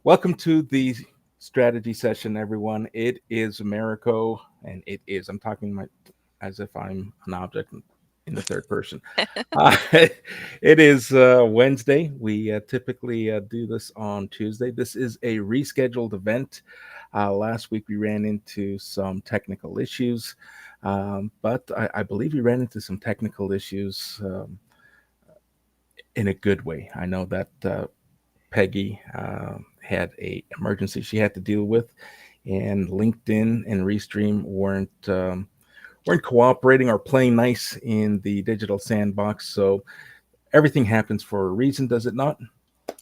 Welcome to the strategy session, everyone. It is Americo, and I'm talking as if I'm an object in the third person. It is Wednesday. We typically do this on Tuesday. This is a rescheduled event. Last week we ran into some technical issues, but I believe we ran into some technical issues in a good way. I know that Peggy had a emergency she had to deal with, and LinkedIn and Restream weren't cooperating or playing nice in the digital sandbox. So everything happens for a reason, does it not?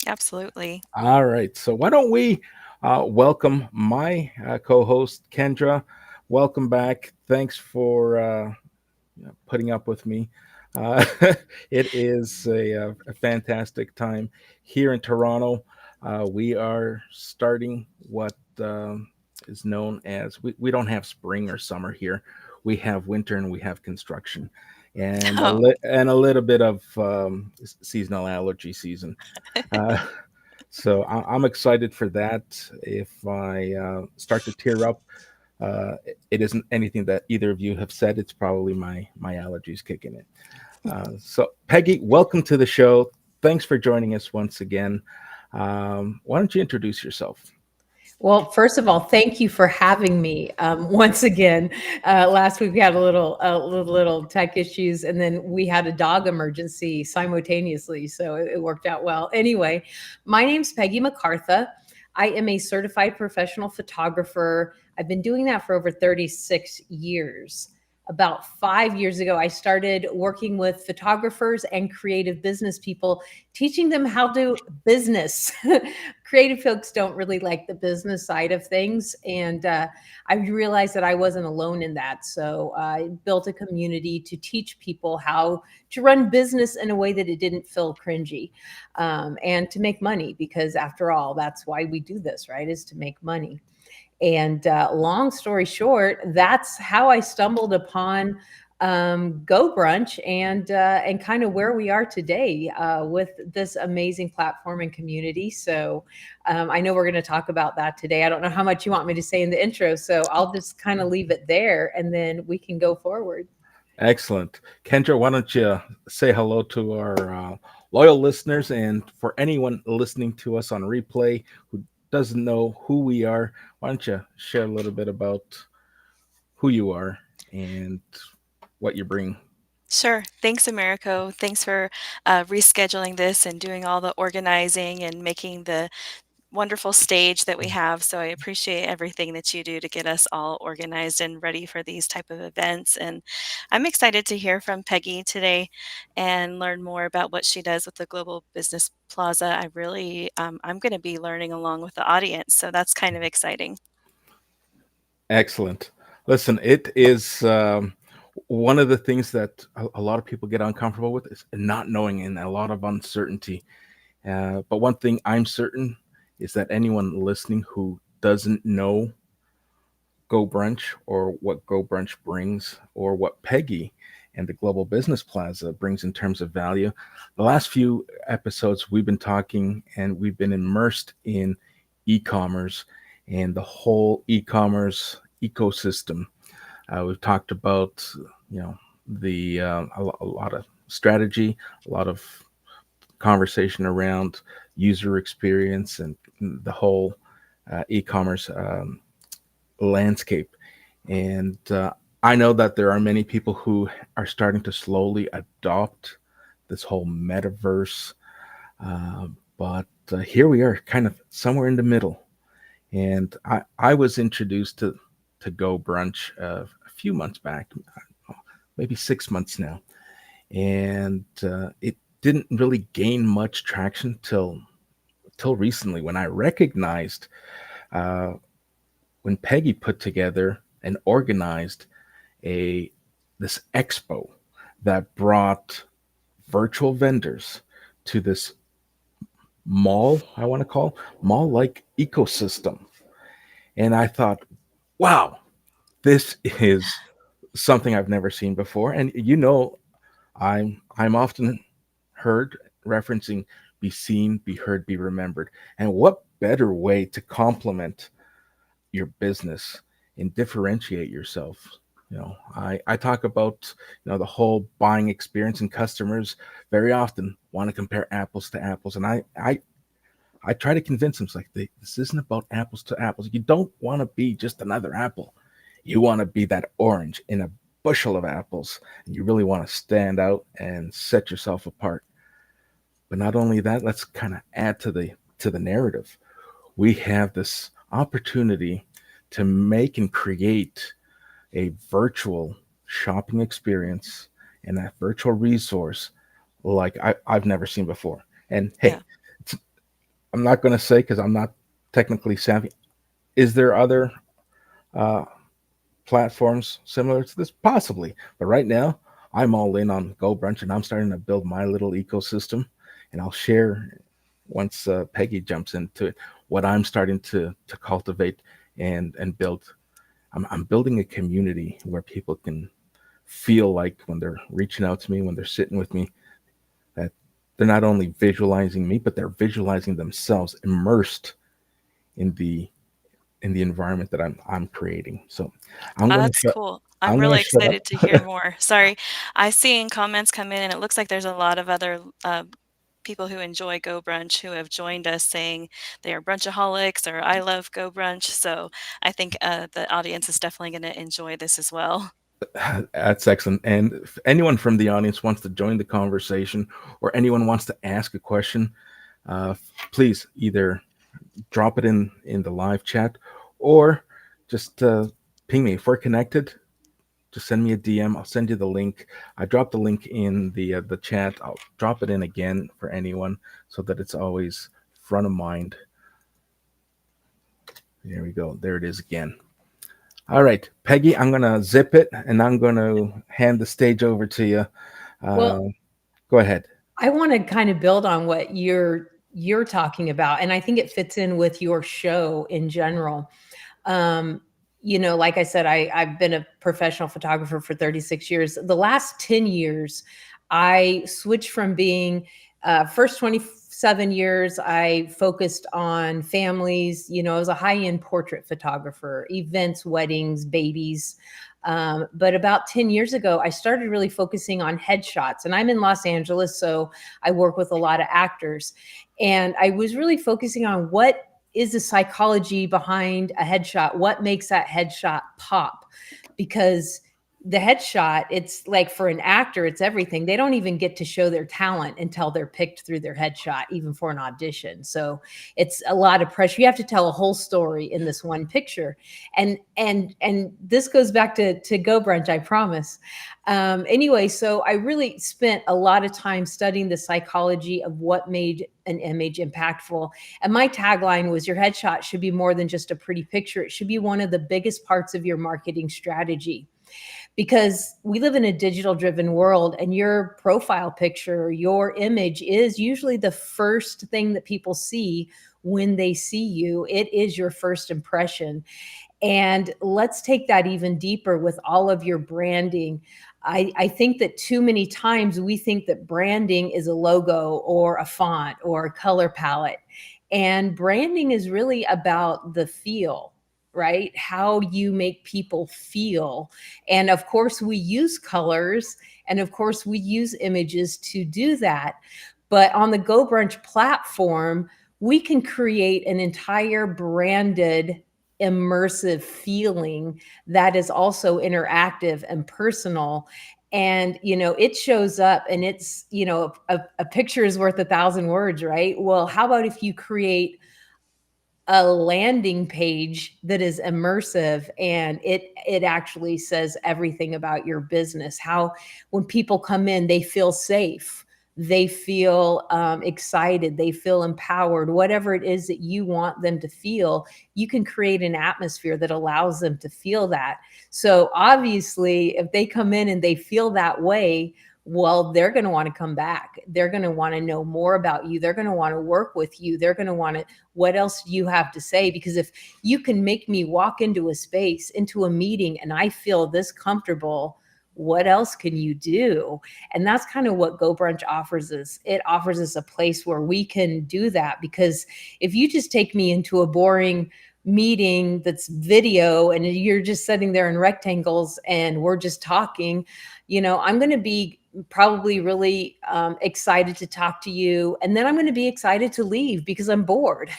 Absolutely. All right. So why don't we welcome my co-host Kendra? Welcome back. Thanks for putting up with me. Uh, it is a fantastic time here in Toronto. We are starting what is known as we don't have spring or summer here. We have winter and we have construction, and Oh, a little bit of seasonal allergy season. Uh, so I'm excited for that. If I start to tear up, it isn't anything that either of you have said. It's probably my allergies kicking in. So, Peggy, welcome to the show. Thanks for joining us once again. Why don't you introduce yourself? Well, first of all, thank you for having me once again. Last week we had a little tech issues, and then we had a dog emergency simultaneously, so it worked out well. Anyway, my name's Peggy McCartha. I am a certified professional photographer. I've been doing that for over 36 years. About 5 years ago, I started working with photographers and creative business people, teaching them how to business. Creative folks don't really like the business side of things. And I realized that I wasn't alone in that. So I built a community to teach people how to run business in a way that it didn't feel cringy, and to make money, because after all, that's why we do this, right? Is to make money. And long story short, that's how I stumbled upon Go Brunch, and kind of where we are today with this amazing platform and community. So I know we're going to talk about that today. I don't know how much you want me to say in the intro, so I'll just kind of leave it there, and then we can go forward. Excellent. Kendra, why don't you say hello to our loyal listeners, and for anyone listening to us on replay who doesn't know who we are, why don't you share a little bit about who you are and what you bring? sure. Thanks, Americo. Thanks for rescheduling this and doing all the organizing and making the wonderful stage that we have. So I appreciate everything that you do to get us all organized and ready for these type of events. And I'm excited to hear from Peggy today and learn more about what she does with the Global Business Plaza. I'm going to be learning along with the audience. So that's kind of exciting. Excellent. Listen, it is one of the things that a lot of people get uncomfortable with is not knowing and a lot of uncertainty. But one thing I'm certain is that anyone listening who doesn't know Go Brunch or what Go Brunch brings or what Peggy and the Global Business Plaza brings in terms of value, the last few episodes we've been talking and we've been immersed in e-commerce and the whole e-commerce ecosystem. We've talked about, you know, the a lot of strategy, a lot of conversation around user experience and the whole e-commerce landscape. And I know that there are many people who are starting to slowly adopt this whole metaverse, uh, but here we are, kind of somewhere in the middle. And I was introduced to Go Brunch a few months back, maybe 6 months now, and it didn't really gain much traction till recently when I recognized uh, when Peggy put together and organized a this expo that brought virtual vendors to this mall, I want to call mall like ecosystem. And I thought, wow, this is something I've never seen before. And I'm often heard referencing be seen, be heard, be remembered. And what better way to complement your business and differentiate yourself? I talk about, the whole buying experience, and customers very often want to compare apples to apples. And I try to convince them, it's like, this isn't about apples to apples. You don't want to be just another apple. You want to be that orange in a bushel of apples, and you really want to stand out and set yourself apart. But not only that, let's kind of add to the narrative. We have this opportunity to make and create a virtual shopping experience and that virtual resource like I've never seen before. And Yeah. hey, I'm not going to say, because I'm not technically savvy, is there other uh, platforms similar to this? Possibly. But right now, I'm all in on Go Brunch, and I'm starting to build my little ecosystem. And I'll share, once Peggy jumps into it, what I'm starting to cultivate and build. I'm building a community where people can feel like, when they're reaching out to me, when they're sitting with me, that they're not only visualizing me, but they're visualizing themselves immersed in the environment that I'm creating. So I'm Oh, gonna that's cool. I'm I'm gonna really shut excited to hear up. more. Sorry. I see in comments come in, and it looks like there's a lot of other people who enjoy Go Brunch who have joined us saying they are brunchaholics or I love Go Brunch. So I think the audience is definitely going to enjoy this as well. That's excellent. And if anyone from the audience wants to join the conversation, or anyone wants to ask a question, please either drop it in the live chat, or just ping me. If we're connected, just send me a DM. I'll send you the link. I dropped the link in the chat. I'll drop it in again for anyone, so that it's always front of mind. There we go. There it is again. All right, Peggy, I'm gonna zip it, and I'm gonna hand the stage over to you. Uh, Well, Go ahead. I want to kind of build on what you're talking about, and I think it fits in with your show in general. Um, like I said, I've been a professional photographer for 36 years. The last 10 years, I switched from being, first 27 years, I focused on families. I was a high-end portrait photographer, events, weddings, babies. But about 10 years ago, I started really focusing on headshots. And I'm in Los Angeles, so I work with a lot of actors. And I was really focusing on what is the psychology behind a headshot? What makes that headshot pop? Because the headshot, it's like, for an actor, it's everything. They don't even get to show their talent until they're picked through their headshot, even for an audition. So it's a lot of pressure. You have to tell a whole story in this one picture. And this goes back to Go Brunch, I promise. Anyway, so I really spent a lot of time studying the psychology of what made an image impactful. And my tagline was, your headshot should be more than just a pretty picture. It should be one of the biggest parts of your marketing strategy, because we live in a digital driven world, and your profile picture, your image, is usually the first thing that people see when they see you. It is your first impression. And let's take that even deeper with all of your branding. I think that too many times we think that branding is a logo or a font or a color palette. And branding is really about the feel, right? How you make people feel. And of course, we use colors, and of course, we use images to do that. But on the Go Brunch platform, we can create an entire branded, immersive feeling that is also interactive and personal. And it shows up, and it's, a picture is worth 1,000 words, right? Well, how about if you create a landing page that is immersive, and it actually says everything about your business? How, when people come in, they feel safe, they feel excited, they feel empowered. Whatever it is that you want them to feel, you can create an atmosphere that allows them to feel that. So obviously, if they come in and they feel that way, well, they're going to want to come back. They're going to want to know more about you. They're going to want to work with you. They're going to want to, what else do you have to say? Because if you can make me walk into a space, into a meeting, and I feel this comfortable what else can you do? And that's kind of what Go Brunch offers us. It offers us a place where we can do that, because if you just take me into a boring meeting that's video and you're just sitting there in rectangles and we're just talking, I'm going to be probably really excited to talk to you, and then I'm going to be excited to leave because I'm bored.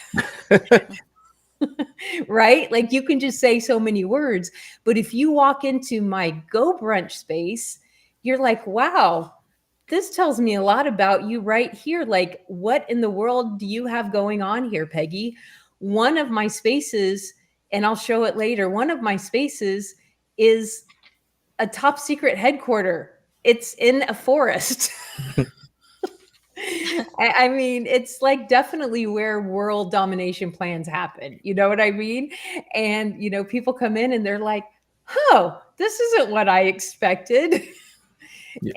Right? Like, you can just say so many words, but if you walk into my Go Brunch space, you're like, wow, this tells me a lot about you right here. Like, what in the world do you have going on here, Peggy? One of my spaces, and I'll show it later, one of my spaces is a top secret headquarter. It's in a forest. I mean, it's like definitely where world domination plans happen. You know what I mean? And, people come in and they're like, oh, this isn't what I expected. Yeah.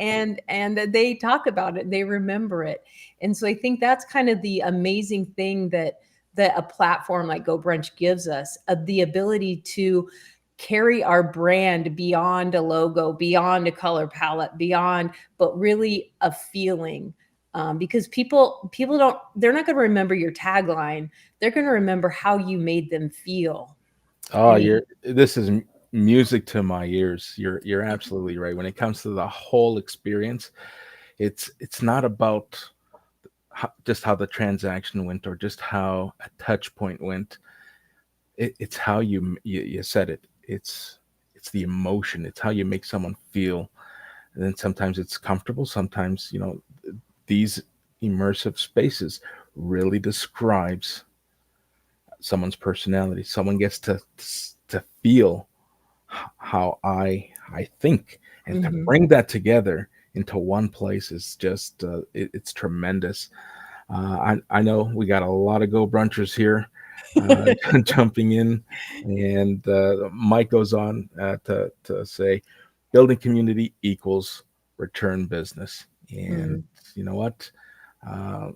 And they talk about it, they remember it. And so I think that's kind of the amazing thing that a platform like Go Brunch gives us, the ability to carry our brand beyond a logo, beyond a color palette, beyond, but really a feeling. Because people don't, they're not going to remember your tagline. They're going to remember how you made them feel. Oh, And this is music to my ears. You're absolutely right. When it comes to the whole experience, it's not about just how the transaction went or just how a touch point went. It's how you said it. It's the emotion. It's how you make someone feel. And then sometimes it's comfortable. Sometimes, these immersive spaces really describes someone's personality. Someone gets to feel how I think, and to Mhm. bring that into one place is just it's tremendous. I know we got a lot of Go Brunchers here jumping in, and Mike goes on to say, building community equals return business. And Mm. you know what? Uh,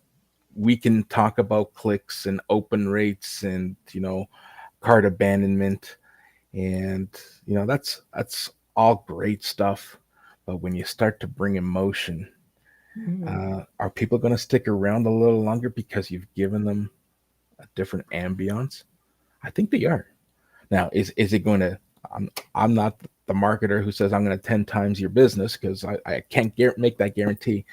we can talk about clicks and open rates and cart abandonment, and that's all great stuff. But when you start to bring emotion, Mhm. are people going to stick around a little longer because you've given them a different ambiance? I think they are. Now, is it going to? I'm not the marketer who says I'm going to 10 times your business, because I can't make that guarantee.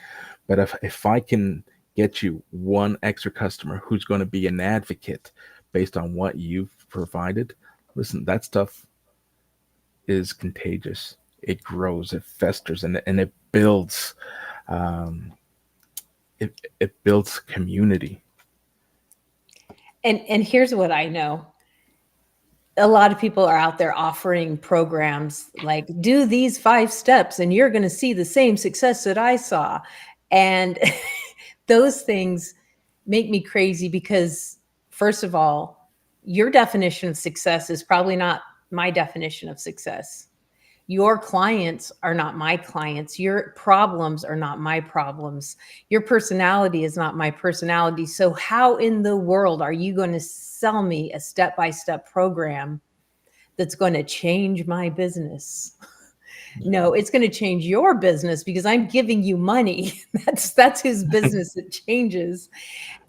But if I can get you one extra customer who's going to be an advocate based on what you've provided, listen, that stuff is contagious. It grows, it festers, and it builds. Um, it builds community. And here's what I know. A lot of people are out there offering programs like, do these 5 steps and you're going to see the same success that I saw. And those things make me crazy because, first of all, your definition of success is probably not my definition of success. Your clients are not my clients. Your problems are not my problems. Your personality is not my personality. So, how in the world are you going to sell me a step by step program that's going to change my business? No, it's going to change your business because I'm giving you money. That's whose business it changes.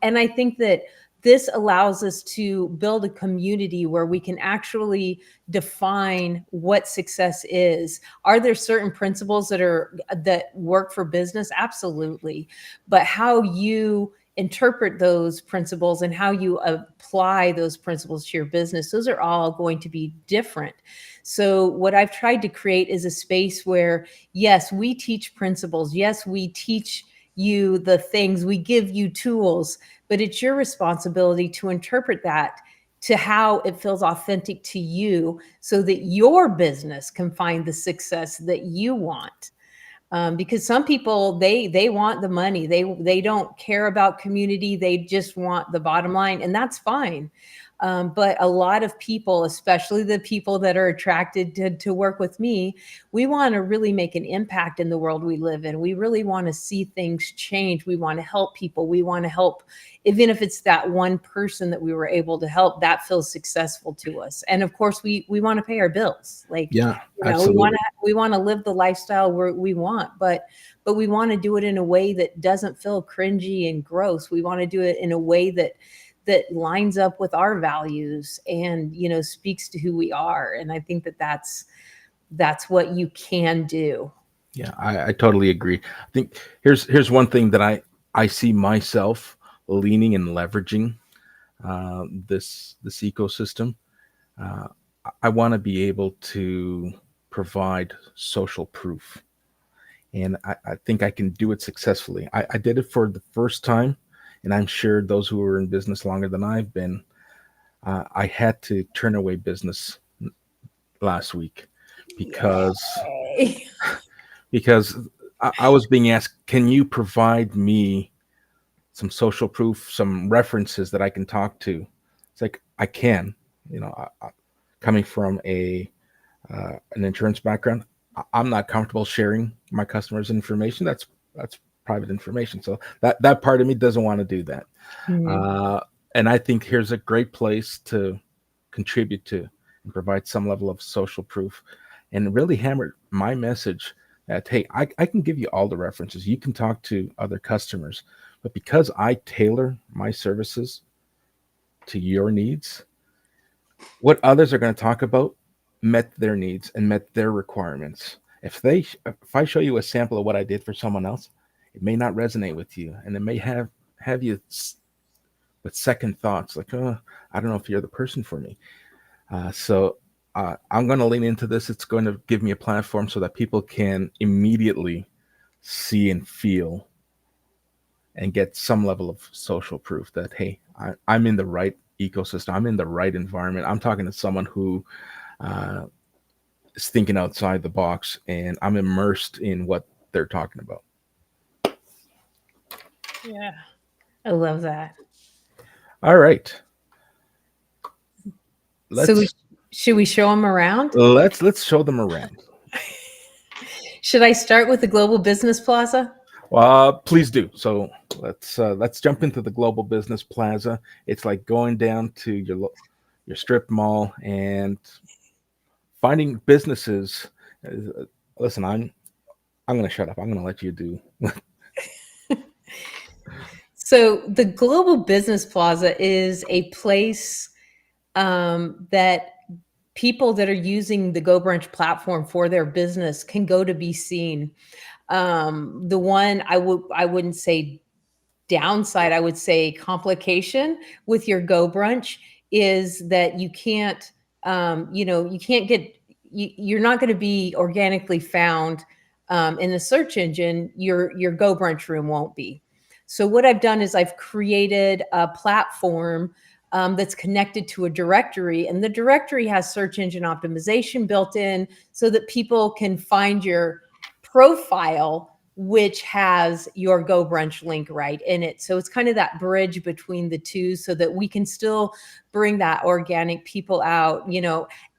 And I think that this allows us to build a community where we can actually define what success is. Are there certain principles that work for business? Absolutely. But how you interpret those principles and how you apply those principles to your business, those are all going to be different. So what I've tried to create is a space where, yes, we teach principles. Yes, we teach you the things, we give you tools, but it's your responsibility to interpret that to how it feels authentic to you so that your business can find the success that you want. Because some people, they want the money, they don't care about community, they just want the bottom line, and that's fine. But a lot of people, especially the people that are attracted to work with me, we want to really make an impact in the world we live in. We really want to see things change. We want to help people. We want to help, even if it's that one person that we were able to help, that feels successful to us. And of course, we want to pay our bills. Like, Yeah, you know, absolutely. we want to live the lifestyle we want, but we want to do it in a way that doesn't feel cringy and gross. We want to do it in a way that lines up with our values and, you know, speaks to who we are. And I think that's what you can do. Yeah, I totally agree. I think here's one thing that I see myself leaning and leveraging this ecosystem. Uh, I want to be able to provide social proof, and I think I can do it successfully. I did it for the first time, and I'm sure those who are in business longer than I've been, I had to turn away business last week because Yay. because I was being asked, can you provide me some social proof, some references that I can talk to? It's like I can, you know, coming from a an insurance background, I'm not comfortable sharing my customers' information. That's private information. So that part of me doesn't want to do that. Mhm. Uh, and I think here's a great place to contribute to and provide some level of social proof and really hammer my message that, hey, I can give you all the references. You can talk to other customers, but because I tailor my services to your needs, what others are going to talk about met their needs and met their requirements. If I show you a sample of what I did for someone else, it may not resonate with you, and it may have you with second thoughts, like, oh, I don't know if you're the person for me. So I'm going to lean into this. It's going to give me a platform so that people can immediately see and feel and get some level of social proof that, hey, I'm in the right ecosystem. I'm in the right environment. I'm talking to someone who uh, is thinking outside the box, and I'm immersed in what they're talking about. Yeah. I love that. All right, So let's should we show them around? let's show them around. Should I start with the Global Business Plaza? Please do. So let's jump into the Global Business Plaza. It's like going down to your strip mall and finding businesses. Listen, I'm going to shut up. I'm going to let you do. So the Global Business Plaza is a place that people that are using the GoBrunch platform for their business can go to be seen. The one I wouldn't say downside, I would say complication with your GoBrunch is that you can't, you can't get, you're not going to be organically found in the search engine. Your GoBrunch room won't be. So what I've done is I've created a platform that's connected to a directory, and the directory has search engine optimization built in so that people can find your profile, which has your Go Brunch link right in it. So it's kind of that bridge between the two so that we can still bring that organic people out,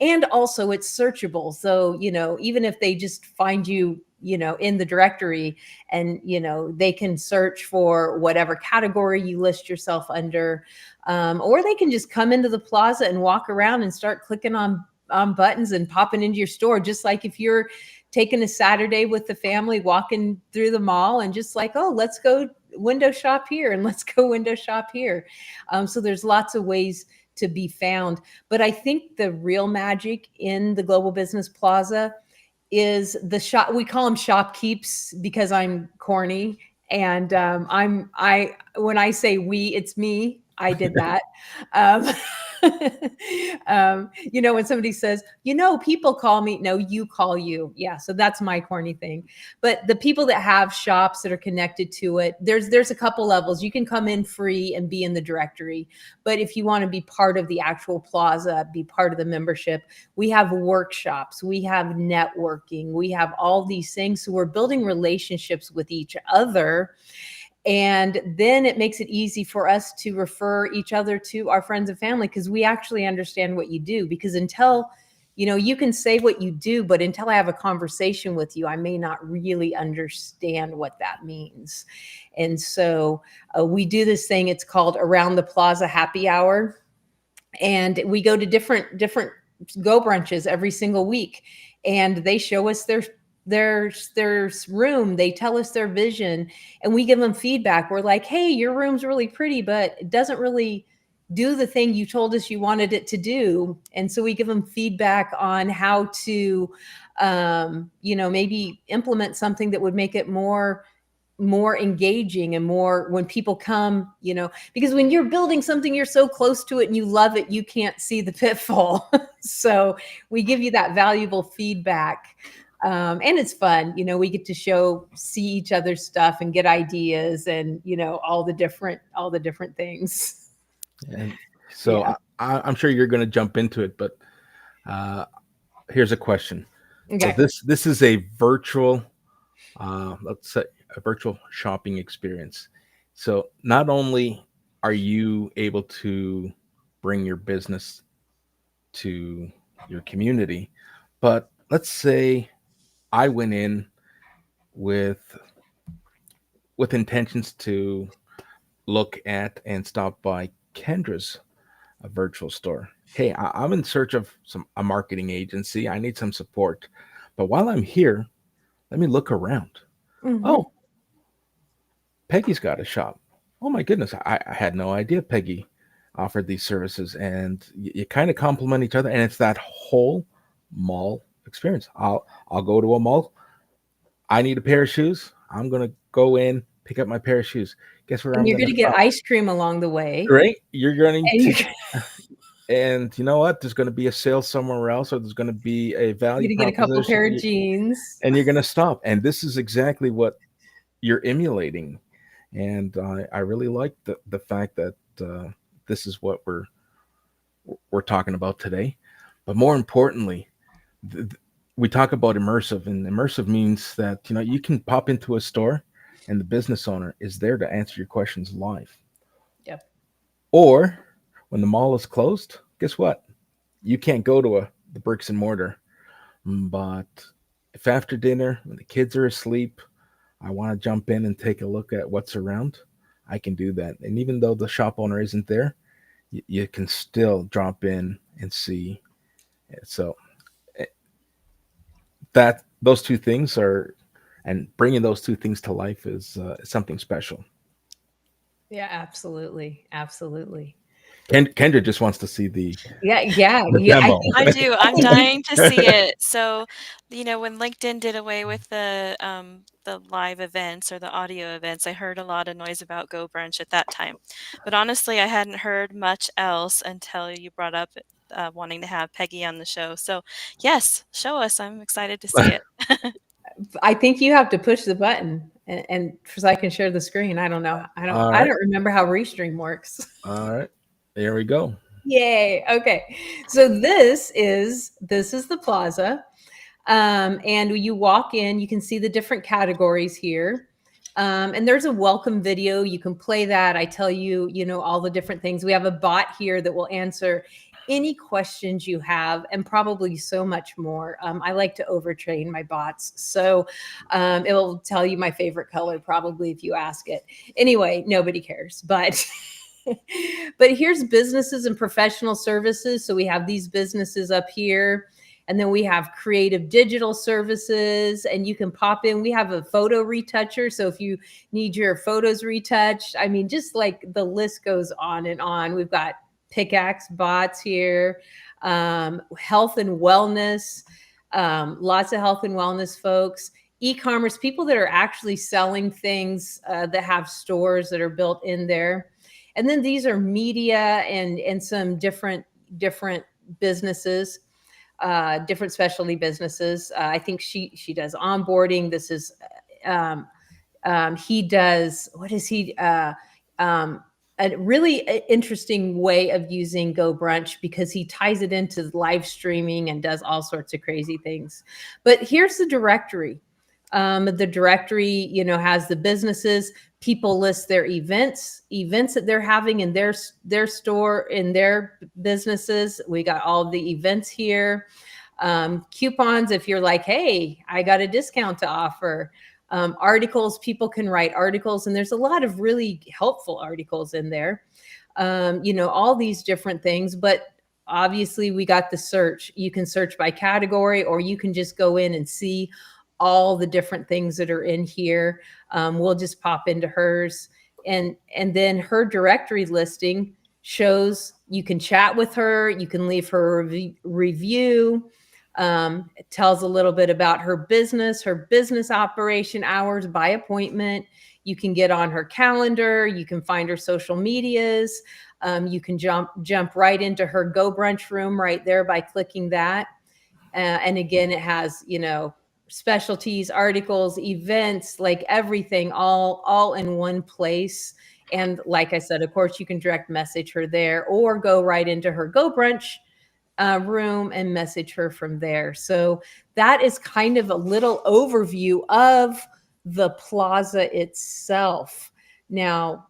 and also it's searchable. So, even if they just find you, in the directory and, they can search for whatever category you list yourself under, or they can just come into the plaza and walk around and start clicking on buttons and popping into your store, just like if you're taking a Saturday with the family, walking through the mall and just like, oh, let's go window shop here and let's go window shop here. So there's lots of ways to be found. But I think the real magic in the Global Business Plaza is the shop. We call them shopkeeps because I'm corny. And when I say we, it's me. I did that. Um, when somebody says, people call me, no, you call you. Yeah. So that's my corny thing. But the people that have shops that are connected to it, there's a couple levels. You can come in free and be in the directory. But if you want to be part of the actual plaza, be part of the membership, we have workshops, we have networking, we have all these things. So we're building relationships with each other. And then it makes it easy for us to refer each other to our friends and family, because we actually understand what you do. Because until, you can say what you do, but until I have a conversation with you, I may not really understand what that means. And so we do this thing, it's called Around the Plaza Happy Hour. And we go to different go brunches every single week, and they show us their room, they tell us their vision, and we give them feedback. We're like, hey, your room's really pretty, but it doesn't really do the thing you told us you wanted it to do. And so we give them feedback on how to maybe implement something that would make it more engaging, and more when people come, because when you're building something, you're so close to it and you love it, you can't see the pitfall. So we give you that valuable feedback. And it's fun, we get to see each other's stuff and get ideas, and all the different things. And so Yeah. I'm sure you're going to jump into it, but here's a question. So Okay. this is a virtual, let's say, a virtual shopping experience. So not only are you able to bring your business to your community, but let's say I went in with intentions to look at and stop by Kendra's virtual store. Hey, I'm in search of a marketing agency. I need some support. But while I'm here, let me look around. Mhm. Oh, Peggy's got a shop. Oh my goodness, I had no idea Peggy offered these services, and you kind of complement each other, and it's that whole mall experience. I'll go to a mall. I need a pair of shoes. I'm gonna go in, pick up my pair of shoes. Guess where And I'm you're gonna going to get stop? ice cream along the way. Right? You're going And to, you're and you know what? There's going to be a sale somewhere else, or there's going to be a value going to get a couple proposition, pair of jeans. and you're going to stop. And this is exactly what you're emulating. And I really like the fact that this is what we're talking about today. But more importantly, th- th- we talk about immersive, and immersive means that you can pop into a store, and the business owner is there to answer your questions live. Yep. Or when the mall is closed, guess what? You can't go to the bricks and mortar. But if after dinner, when the kids are asleep, I want to jump in and take a look at what's around, I can do that. And even though the shop owner isn't there, you can still drop in and see. So eh, that those two things are, and bringing those two things to life is something special. Yeah, absolutely. Absolutely. Kendra just wants to see Yeah, yeah, the yeah. demo. I do. I I'm think you dying to see it. So, when LinkedIn did away with the live events or the audio events, I heard a lot of noise about Go Brunch at that time. But honestly, I hadn't heard much else until you brought up wanting to have Peggy on the show. So, yes, show us. I'm excited to see it. I think you have to push the button, and so I can share the screen. I don't know. All I right. don't remember how Restream works. All right. There we go. Yay. Okay. So this is the plaza. And you walk in, you can see the different categories here. And there's a welcome video. You can play that. I tell you, all the different things. We have a bot here that will answer any questions you have, and probably so much more. I like to overtrain my bots. So it will tell you my favorite color, probably, if you ask it. Anyway, nobody cares. But but here's businesses and professional services. So we have these businesses up here. And then we have creative digital services, and you can pop in. We have a photo retoucher. So if you need your photos retouched, I mean, just like the list goes on and on. We've got pickaxe bots here, health and wellness, lots of health and wellness folks, e-commerce, people that are actually selling things that have stores that are built in there. And then these are media and some different businesses, different specialty businesses. I think she does onboarding. This is he does, what is he? A really interesting way of using Go Brunch, because he ties it into live streaming and does all sorts of crazy things. But here's the directory. The directory, has the businesses. People list their events that they're having in their store, in their businesses. We got all the events here. Coupons, if you're like, hey, I got a discount to offer. Articles, people can write articles, and there's a lot of really helpful articles in there. All these different things. But obviously, we got the search. You can search by category, or you can just go in and see all the different things that are in here. We'll just pop into hers, and then her directory listing shows you can chat with her, you can leave her a review. It tells a little bit about her business operation hours by appointment. You can get on her calendar. You can find her social medias. You can jump right into her Go Brunch room right there by clicking that. And again, it has, specialties, articles, events, like everything all in one place. And like I said, of course, you can direct message her there, or go right into her Go Brunch room and message her from there. So that is kind of a little overview of the plaza itself. Now,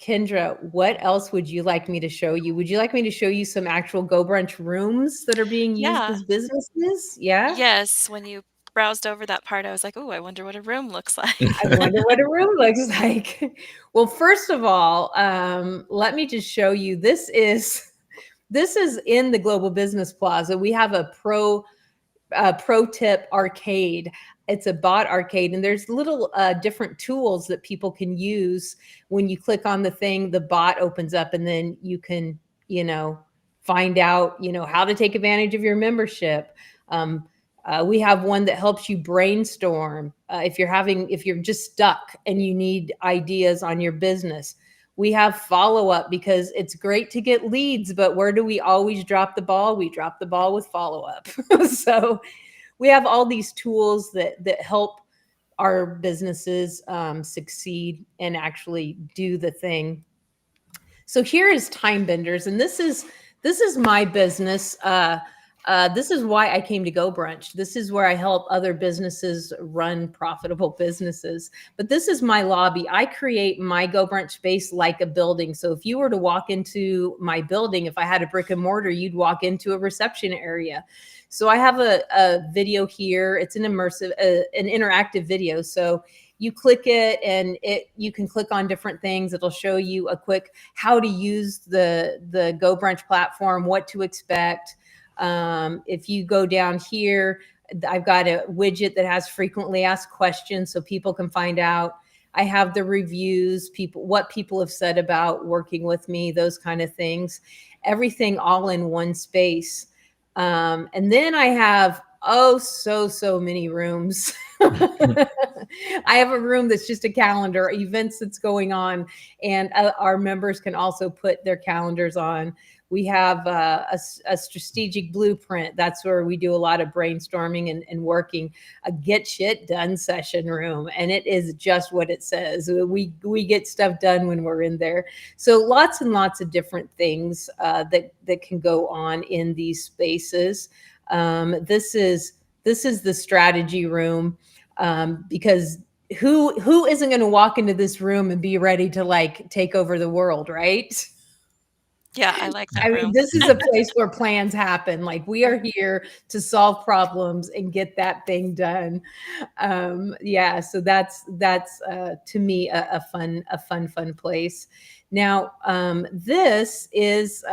Kendra, what else would you like me to show you? Would you like me to show you some actual Go Brunch rooms that are being used Yeah. as businesses? Yeah. Yes, when you browsed over that part, I was like, "Oh, I wonder what a room looks like." I wonder what a room looks like. Well, first of all, let me just show you. This is in the Global Business Plaza. We have a pro tip arcade. It's a bot arcade, and there's little different tools that people can use. When you click on the thing, the bot opens up, and then you can, find out, how to take advantage of your membership. We have one that helps you brainstorm if you're just stuck and you need ideas on your business. We have follow up, because it's great to get leads, but where do we always drop the ball? We drop the ball with follow up. So we have all these tools that help our businesses succeed and actually do the thing. So here is Time Benders, and this is my business. This is why I came to Go Brunch. This is where I help other businesses run profitable businesses. But this is my lobby. I create my Go Brunch space like a building. So if you were to walk into my building, if I had a brick and mortar, you'd walk into a reception area. So I have a video here. It's an interactive video. So you click it, and you can click on different things. It'll show you a quick how to use the Go Brunch platform, what to expect. If you go down here, I've got a widget that has frequently asked questions, so people can find out. I have the reviews, what people have said about working with me, those kind of things, everything all in one space. And then I have, so many rooms. I have a room that's just a calendar, events that's going on, and our members can also put their calendars on. We have a strategic blueprint. That's where we do a lot of brainstorming and working. A get shit done session room, and it is just what it says. We get stuff done when we're in there. So lots and lots of different things that can go on in these spaces. This is the strategy room, because who isn't going to walk into this room and be ready to like take over the world, right? Yeah, I like that I mean, room. this is a place where plans happen. Like, we are here to solve problems and get that thing done. Yeah, so that's to me a fun place. Now, this is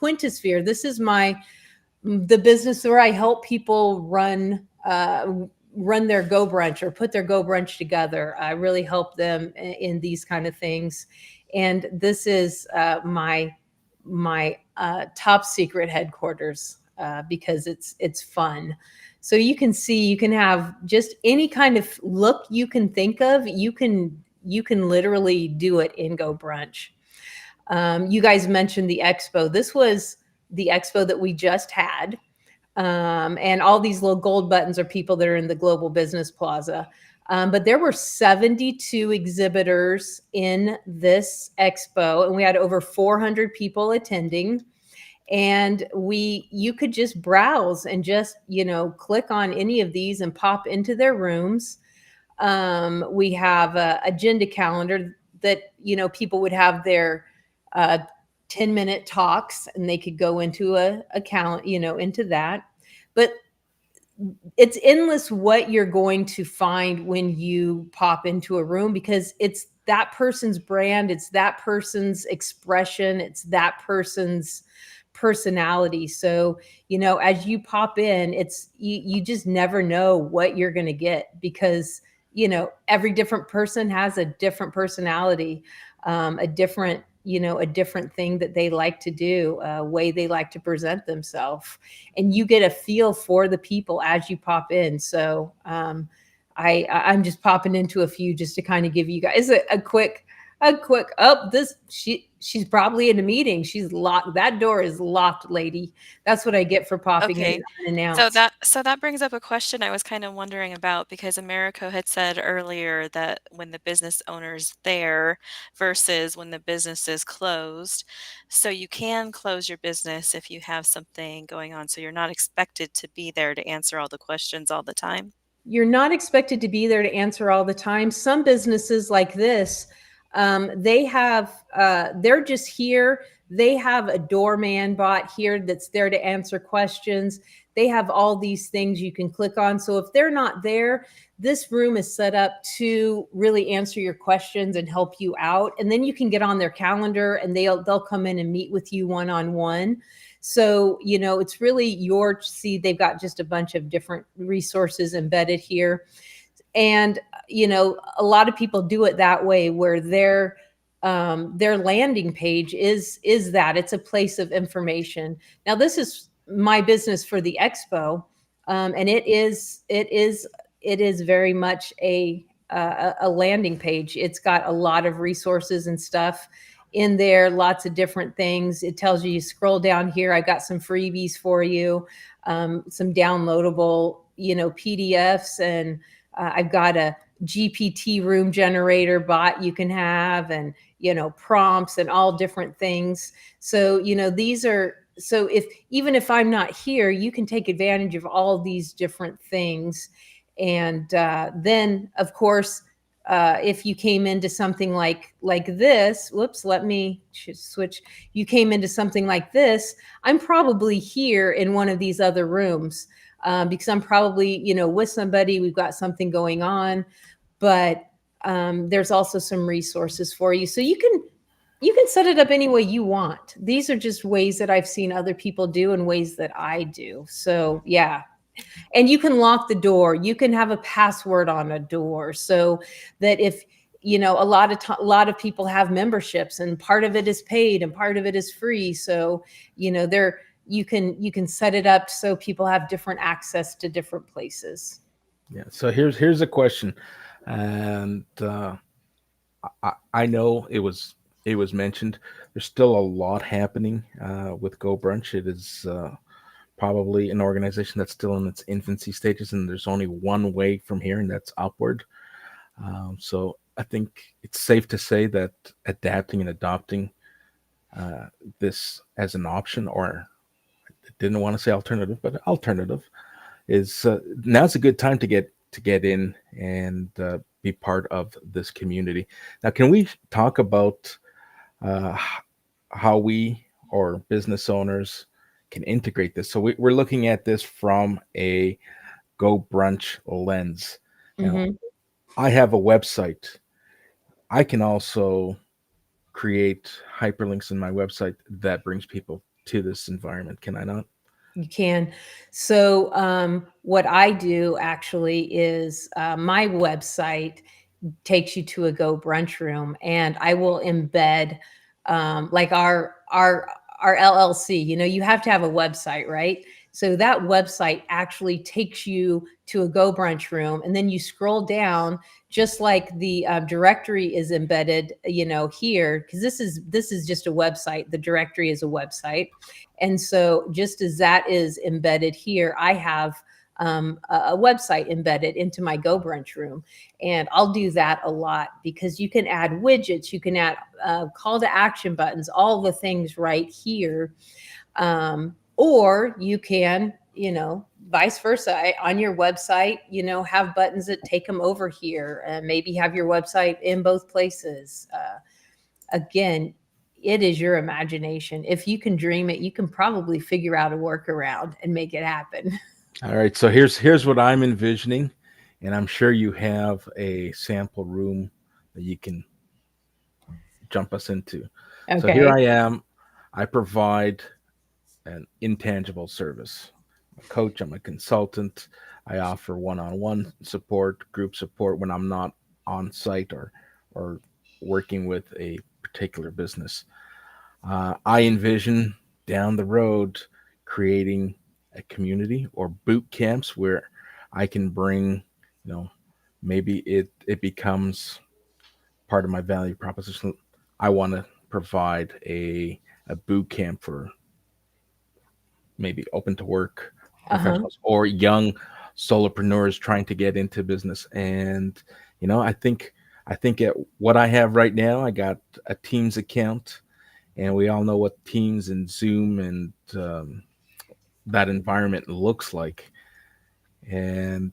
Quintosphere. This is the business where I help people run their Go Brunch or put their Go Brunch together. I really help them in these kind of things. And this is my top secret headquarters, because it's fun. So you can have just any kind of look you can think of. You can literally do it in Go Brunch. You guys mentioned the expo. This was the expo that we just had. And all these little gold buttons are people that are in the Global Business Plaza. But there were 72 exhibitors in this expo, and we had over 400 people attending. And you could just browse and just, click on any of these and pop into their rooms. We have a agenda calendar that, people would have their uh, 10-minute talks, and they could go into a calendar, into that. But it's endless what you're going to find when you pop into a room, because it's that person's brand, it's that person's expression, it's that person's personality. So, as you pop in, you just never know what you're going to get, because, every different person has a different personality, a different thing that they like to do, a way they like to present themselves, and you get a feel for the people as you pop in. So I'm just popping into a few just to kind of give you guys a quick she's probably in a meeting. She's locked. That door is locked, lady. That's what I get for popping in Okay. unannounced. So that brings up a question I was kind of wondering about, because Americo had said earlier that when the business owner's there versus when the business is closed. So you can close your business if you have something going on. So you're not expected to be there to answer all the questions all the time. You're not expected to be there to answer all the time. Some businesses like this, they're just here. They have a doorman bot here that's there to answer questions. They have all these things you can click on. So if they're not there, this room is set up to really answer your questions and help you out. And then you can get on their calendar, and they'll come in and meet with you one-on-one. So, it's really see, they've got just a bunch of different resources embedded here. And, a lot of people do it that way, where their landing page is that it's a place of information. Now, this is my business for the expo. And it is very much a landing page. It's got a lot of resources and stuff in there, lots of different things. It tells you scroll down here. I got some freebies for you, some downloadable, PDFs, and I've got a GPT room generator bot you can have, and, prompts and all different things. So, even if I'm not here, you can take advantage of all these different things. And then, of course, if you came into something like this, whoops, let me switch. You came into something like this, I'm probably here in one of these other rooms, because I'm probably, with somebody, we've got something going on. But there's also some resources for you. So you can set it up any way you want. These are just ways that I've seen other people do and ways that I do. So yeah. And you can lock the door. You can have a password on a door, so that if, a lot of people have memberships, and part of it is paid and part of it is free. So, you can set it up so people have different access to different places. Yeah. So here's a question, and I know it was mentioned. There's still a lot happening with Go Brunch. It is probably an organization that's still in its infancy stages, and there's only one way from here, and that's upward. So I think it's safe to say that adapting and adopting this as an option, or I didn't want to say alternative, but alternative, is now's a good time to get in and be part of this community. Now, can we talk about uh, how we, or business owners, can integrate this? So we're looking at this from a Go Brunch lens. Now, Mm-hmm. I have a website. I can also create hyperlinks in my website that brings people to this environment. Can I not? You can. So, what I do actually is, my website takes you to a Go Brunch room, and I will embed, like our LLC. You have to have a website, right? So that website actually takes you to a Go Brunch room, and then you scroll down, just like the directory is embedded, here, because this is just a website. The directory is a website, and so just as that is embedded here, I have a website embedded into my Go Brunch room. And I'll do that a lot, because you can add widgets, you can add call to action buttons, all the things right here. Or you can, vice versa. On your website, have buttons that take them over here, and maybe have your website in both places. Again, it is your imagination. If you can dream it, you can probably figure out a workaround and make it happen. All right, so here's what I'm envisioning, and I'm sure you have a sample room that you can jump us into. So here Okay. I am. I provide an intangible service. I'm a coach, I'm a consultant. I offer one-on-one support, group support when I'm not on site or working with a particular business. I envision down the road creating a community or boot camps where I can bring, maybe it becomes part of my value proposition. I want to provide a boot camp for maybe open to work Uh-huh. professionals or young solopreneurs trying to get into business. And I think at what I have right now, I got a Teams account, and we all know what Teams and Zoom and that environment looks like. And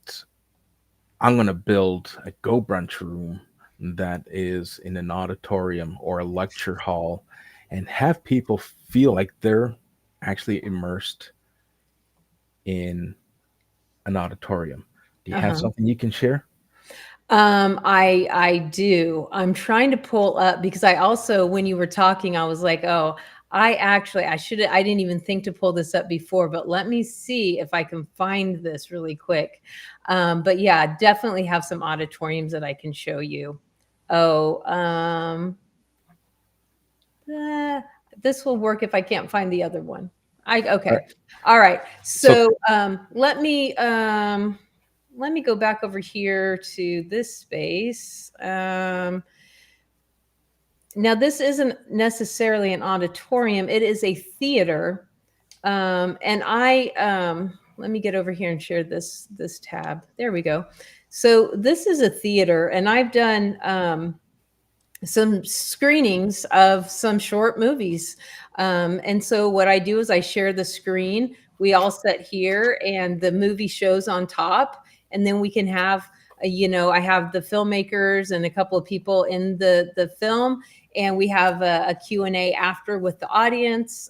I'm going to build a Go Brunch room that is in an auditorium or a lecture hall, and have people feel like they're actually immersed in an auditorium. Do you have Uh-huh. something you can share? I do. I'm trying to pull up because I also, when you were talking, I was like, oh, I didn't even think to pull this up before, but let me see if I can find this really quick. But yeah, definitely have some auditoriums that I can show you. Oh, uh, this will work if I can't find the other one. All right. Okay. All right. So So let me go back over here to this space. Now this isn't necessarily an auditorium; it is a theater. And I let me get over here and share this tab. There we go. So this is a theater, and I've done some screenings of some short movies. And so what I do is I share the screen. We all sit here, and the movie shows on top, and then we can have. I have the filmmakers and a couple of people in the film, and we have a Q&A after with the audience.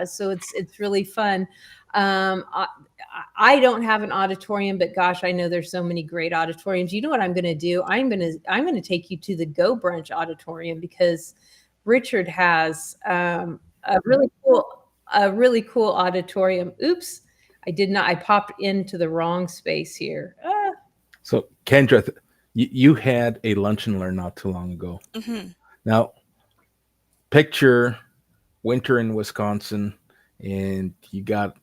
So it's really fun. I don't have an auditorium, but gosh, I know there's so many great auditoriums. You know what I'm going to do? I'm going to take you to the Go Brunch Auditorium, because Richard has a really cool auditorium. Oops, I did not. I popped into the wrong space here. so Kendra, you had a lunch and learn not too long ago. Hmm. Now picture winter in Wisconsin, and you got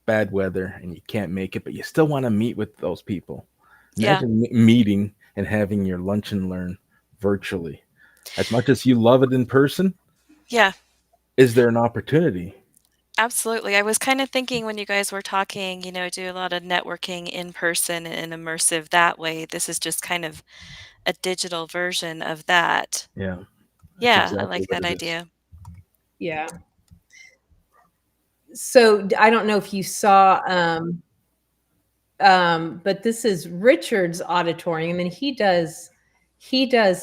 bad weather and you can't make it, but you still want to meet with those people. Yeah. Imagine meeting and having your lunch and learn virtually. As much as you love it in person, Yeah. is there an opportunity? Absolutely. I was kind of thinking when you guys were talking, do a lot of networking in person and immersive that way. This is just kind of a digital version of that. Yeah, that's Yeah, I exactly like what that it is. idea. Yeah. So I don't know if you saw, but this is Richard's auditorium, and he does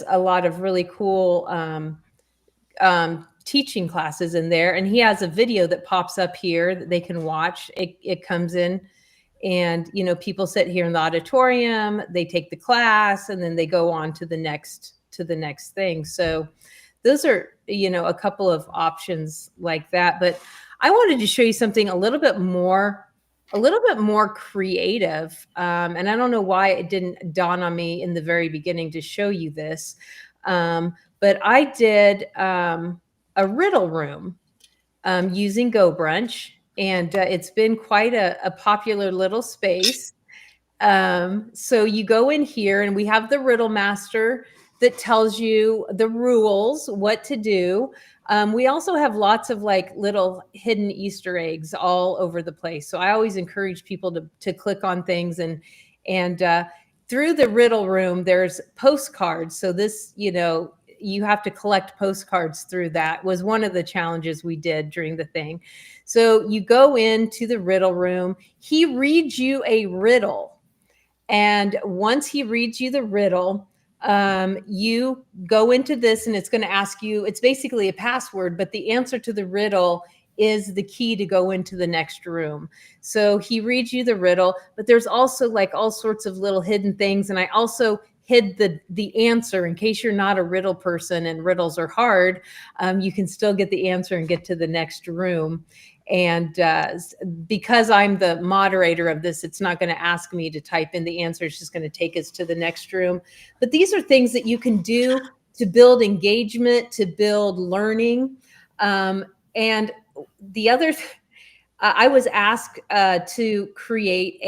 a lot of really cool teaching classes in there, and he has a video that pops up here that they can watch. It comes in, and people sit here in the auditorium, they take the class, and then they go on to the next thing. So those are a couple of options like that. But I wanted to show you something a little bit more creative, and I don't know why it didn't dawn on me in the very beginning to show you this. But I did a riddle room using Go Brunch, and it's been quite a popular little space. So you go in here, and we have the riddle master that tells you the rules, what to do. We also have lots of like little hidden Easter eggs all over the place. So I always encourage people to click on things, and through the riddle room, there's postcards. So this, you have to collect postcards through that was one of the challenges we did during the thing. So you go into the riddle room. He reads you a riddle. And once he reads you the riddle, you go into this and it's going to ask you, it's basically a password, but the answer to the riddle is the key to go into the next room. So he reads you the riddle, but there's also like all sorts of little hidden things. And I also hid the answer in case you're not a riddle person and riddles are hard. You can still get the answer and get to the next room. And because I'm the moderator of this, it's not going to ask me to type in the answer. It's just going to take us to the next room. But these are things that you can do to build engagement, to build learning. And the other, I was asked to create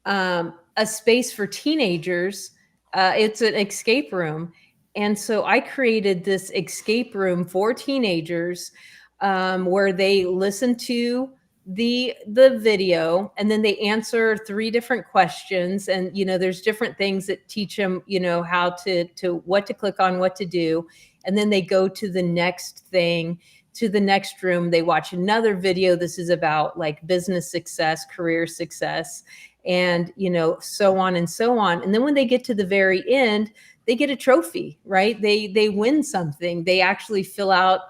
a space for teenagers. It's an escape room. And so I created this escape room for teenagers where they listen to the video and then they answer 3 different questions. And, there's different things that teach them, how to what to click on, what to do. And then they go to the next thing, to the next room. They watch another video. This is about like business success, career success, and, so on and so on. And then when they get to the very end, they get a trophy, right? They win something. They actually fill out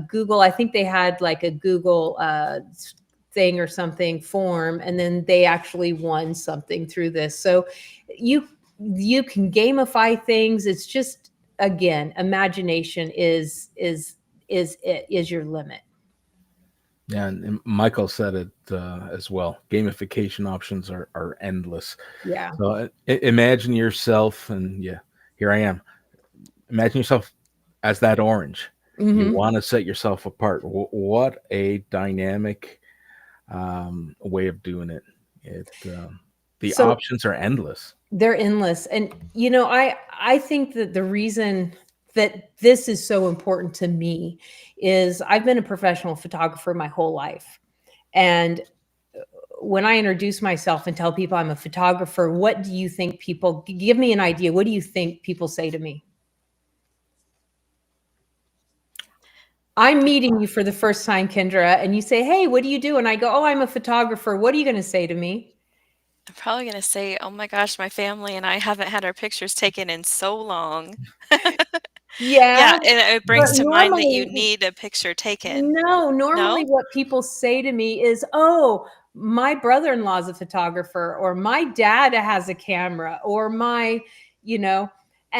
Google, I think they had like a Google thing or something form, and then they actually won something through this. So you can gamify things. It's just, again, imagination is your limit. Yeah, and Michael said it as well. Gamification options are endless. Yeah. So imagine yourself, and yeah, here I am. Imagine yourself as that orange. You want to set yourself apart. What a dynamic way of doing it. The options are endless. They're endless. And, I think that the reason that this is so important to me is I've been a professional photographer my whole life. And when I introduce myself and tell people I'm a photographer, what do you think people, give me an idea. What do you think people say to me? I'm meeting you for the first time, Kendra, and you say, hey, what do you do? And I go, oh, I'm a photographer. What are you going to say to me? I'm probably going to say, oh my gosh, my family and I haven't had our pictures taken in so long. Yeah. And it brings to mind that you need a picture taken. Normally what people say to me is, oh, my brother-in-law is a photographer, or my dad has a camera, or my,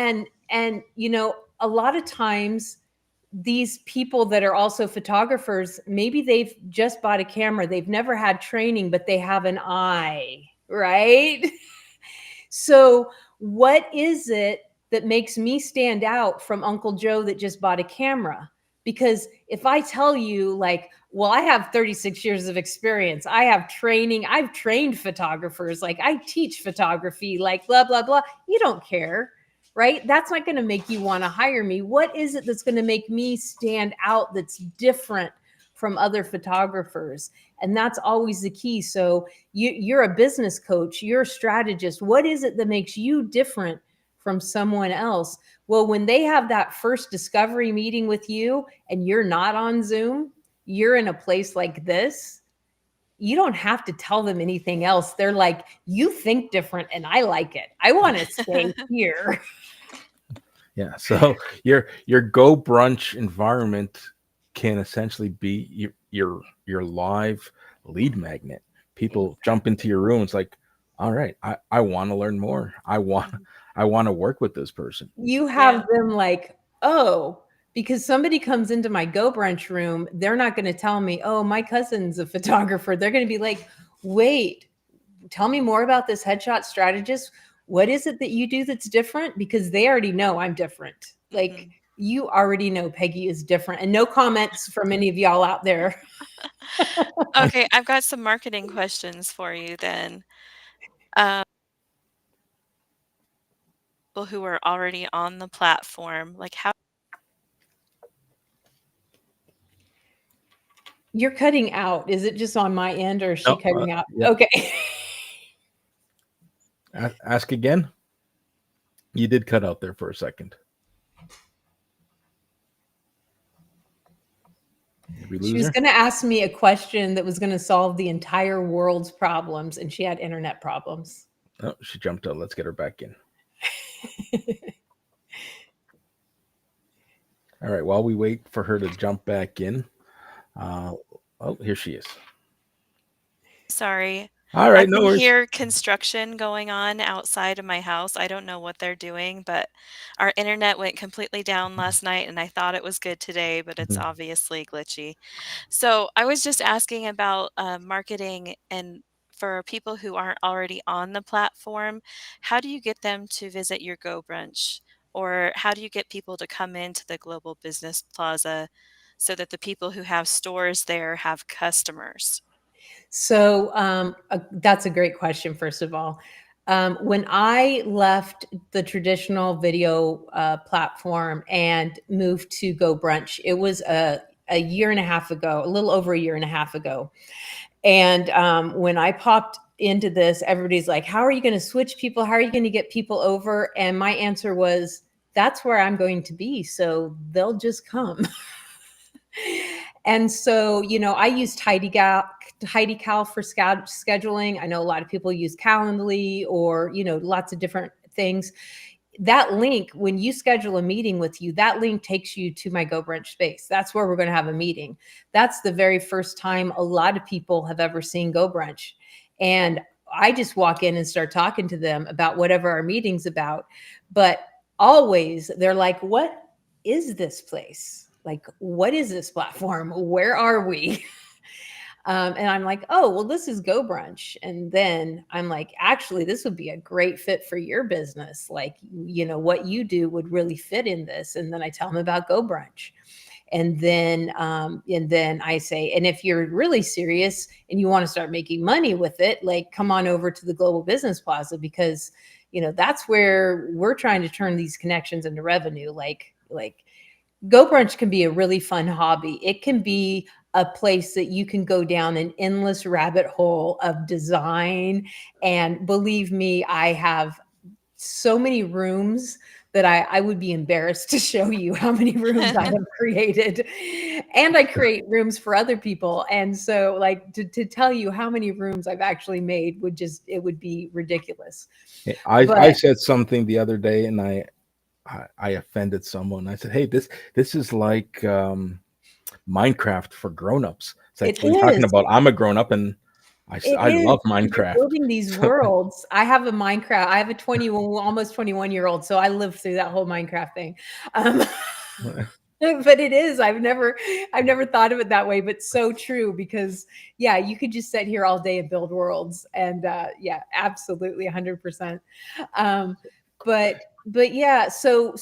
and a lot of times these people that are also photographers, maybe they've just bought a camera. They've never had training, but they have an eye, right? So what is it that makes me stand out from Uncle Joe that just bought a camera? Because if I tell you like, well, I have 36 years of experience, I have training, I've trained photographers, like I teach photography, like blah, blah, blah, you don't care, right? That's not going to make you want to hire me. What is it that's going to make me stand out that's different from other photographers? And that's always the key. So you're a business coach, you're a strategist. What is it that makes you different from someone else? Well, when they have that first discovery meeting with you and you're not on Zoom, you're in a place like this, you don't have to tell them anything else. They're like, you think different and I like it. I want to stay here. Yeah. So your Go Brunch environment can essentially be your live lead magnet. People jump into your room. It's like, all right, I want to learn more. I want to work with this person. You have them like, oh, because somebody comes into my Go Brunch room, they're not going to tell me, oh, my cousin's a photographer. They're going to be like, wait, tell me more about this headshot strategist. What is it that you do that's different? Because they already know I'm different. Like you already know Peggy is different. And no comments from any of y'all out there. Okay, I've got some marketing questions for you then. People who are already on the platform, like how? You're cutting out. Is it just on my end or is she cutting out? Yeah. Okay. Ask again. You did cut out there for a second. Did we She lose was her? going to ask me a question that was going to solve the entire world's problems, and she had internet problems. Oh, she jumped out. Let's get her back in. All right. While we wait for her to jump back in, oh, here she is. Sorry. All I right, no can worries. hear construction going on outside of my house. I don't know what they're doing, but our internet went completely down last night and I thought it was good today, but it's Mhm. obviously glitchy. So I was just asking about marketing and for people who aren't already on the platform, how do you get them to visit your Go Brunch? Or how do you get people to come into the Global Business Plaza so that the people who have stores there have customers? So that's a great question, first of all. When I left the traditional video platform and moved to Go Brunch, it was a year and a half ago, a little over a year and a half ago. And when I popped into this, everybody's like, how are you going to switch people? How are you going to get people over? And my answer was, that's where I'm going to be. So they'll just come. And so, I use TidyCal for scheduling. I know a lot of people use Calendly or, lots of different things. That link, when you schedule a meeting with you, that link takes you to my Go Brunch space. That's where we're going to have a meeting. That's the very first time a lot of people have ever seen Go Brunch. And I just walk in and start talking to them about whatever our meeting's about. But always they're like, what is this place? Like, what is this platform? Where are we? And I'm like, oh, well, this is Go Brunch. And then I'm like, actually, this would be a great fit for your business. Like, what you do would really fit in this. And then I tell them about Go Brunch. And then I say, and if you're really serious and you want to start making money with it, like, come on over to the Global Business Plaza, because that's where we're trying to turn these connections into revenue. Like Go Brunch can be a really fun hobby. It can be a place that you can go down an endless rabbit hole of design. And believe me, I have so many rooms that I would be embarrassed to show you how many rooms I have created. And I create rooms for other people. And so, like, to tell you how many rooms I've actually made it would be ridiculous. I But said something the other day, and I offended someone. I said, "Hey, this is like Minecraft for grown-ups." It's like, it what are you talking is. about? I'm a grown-up, and It I is. love You're Minecraft. building these worlds. I have a Minecraft. I have a 21, almost 21-year-old, so I lived through that whole Minecraft thing. Um, but it is. I've never thought of it that way, but so true, because yeah, you could just sit here all day and build worlds, and yeah, absolutely, 100%. Um, but yeah, so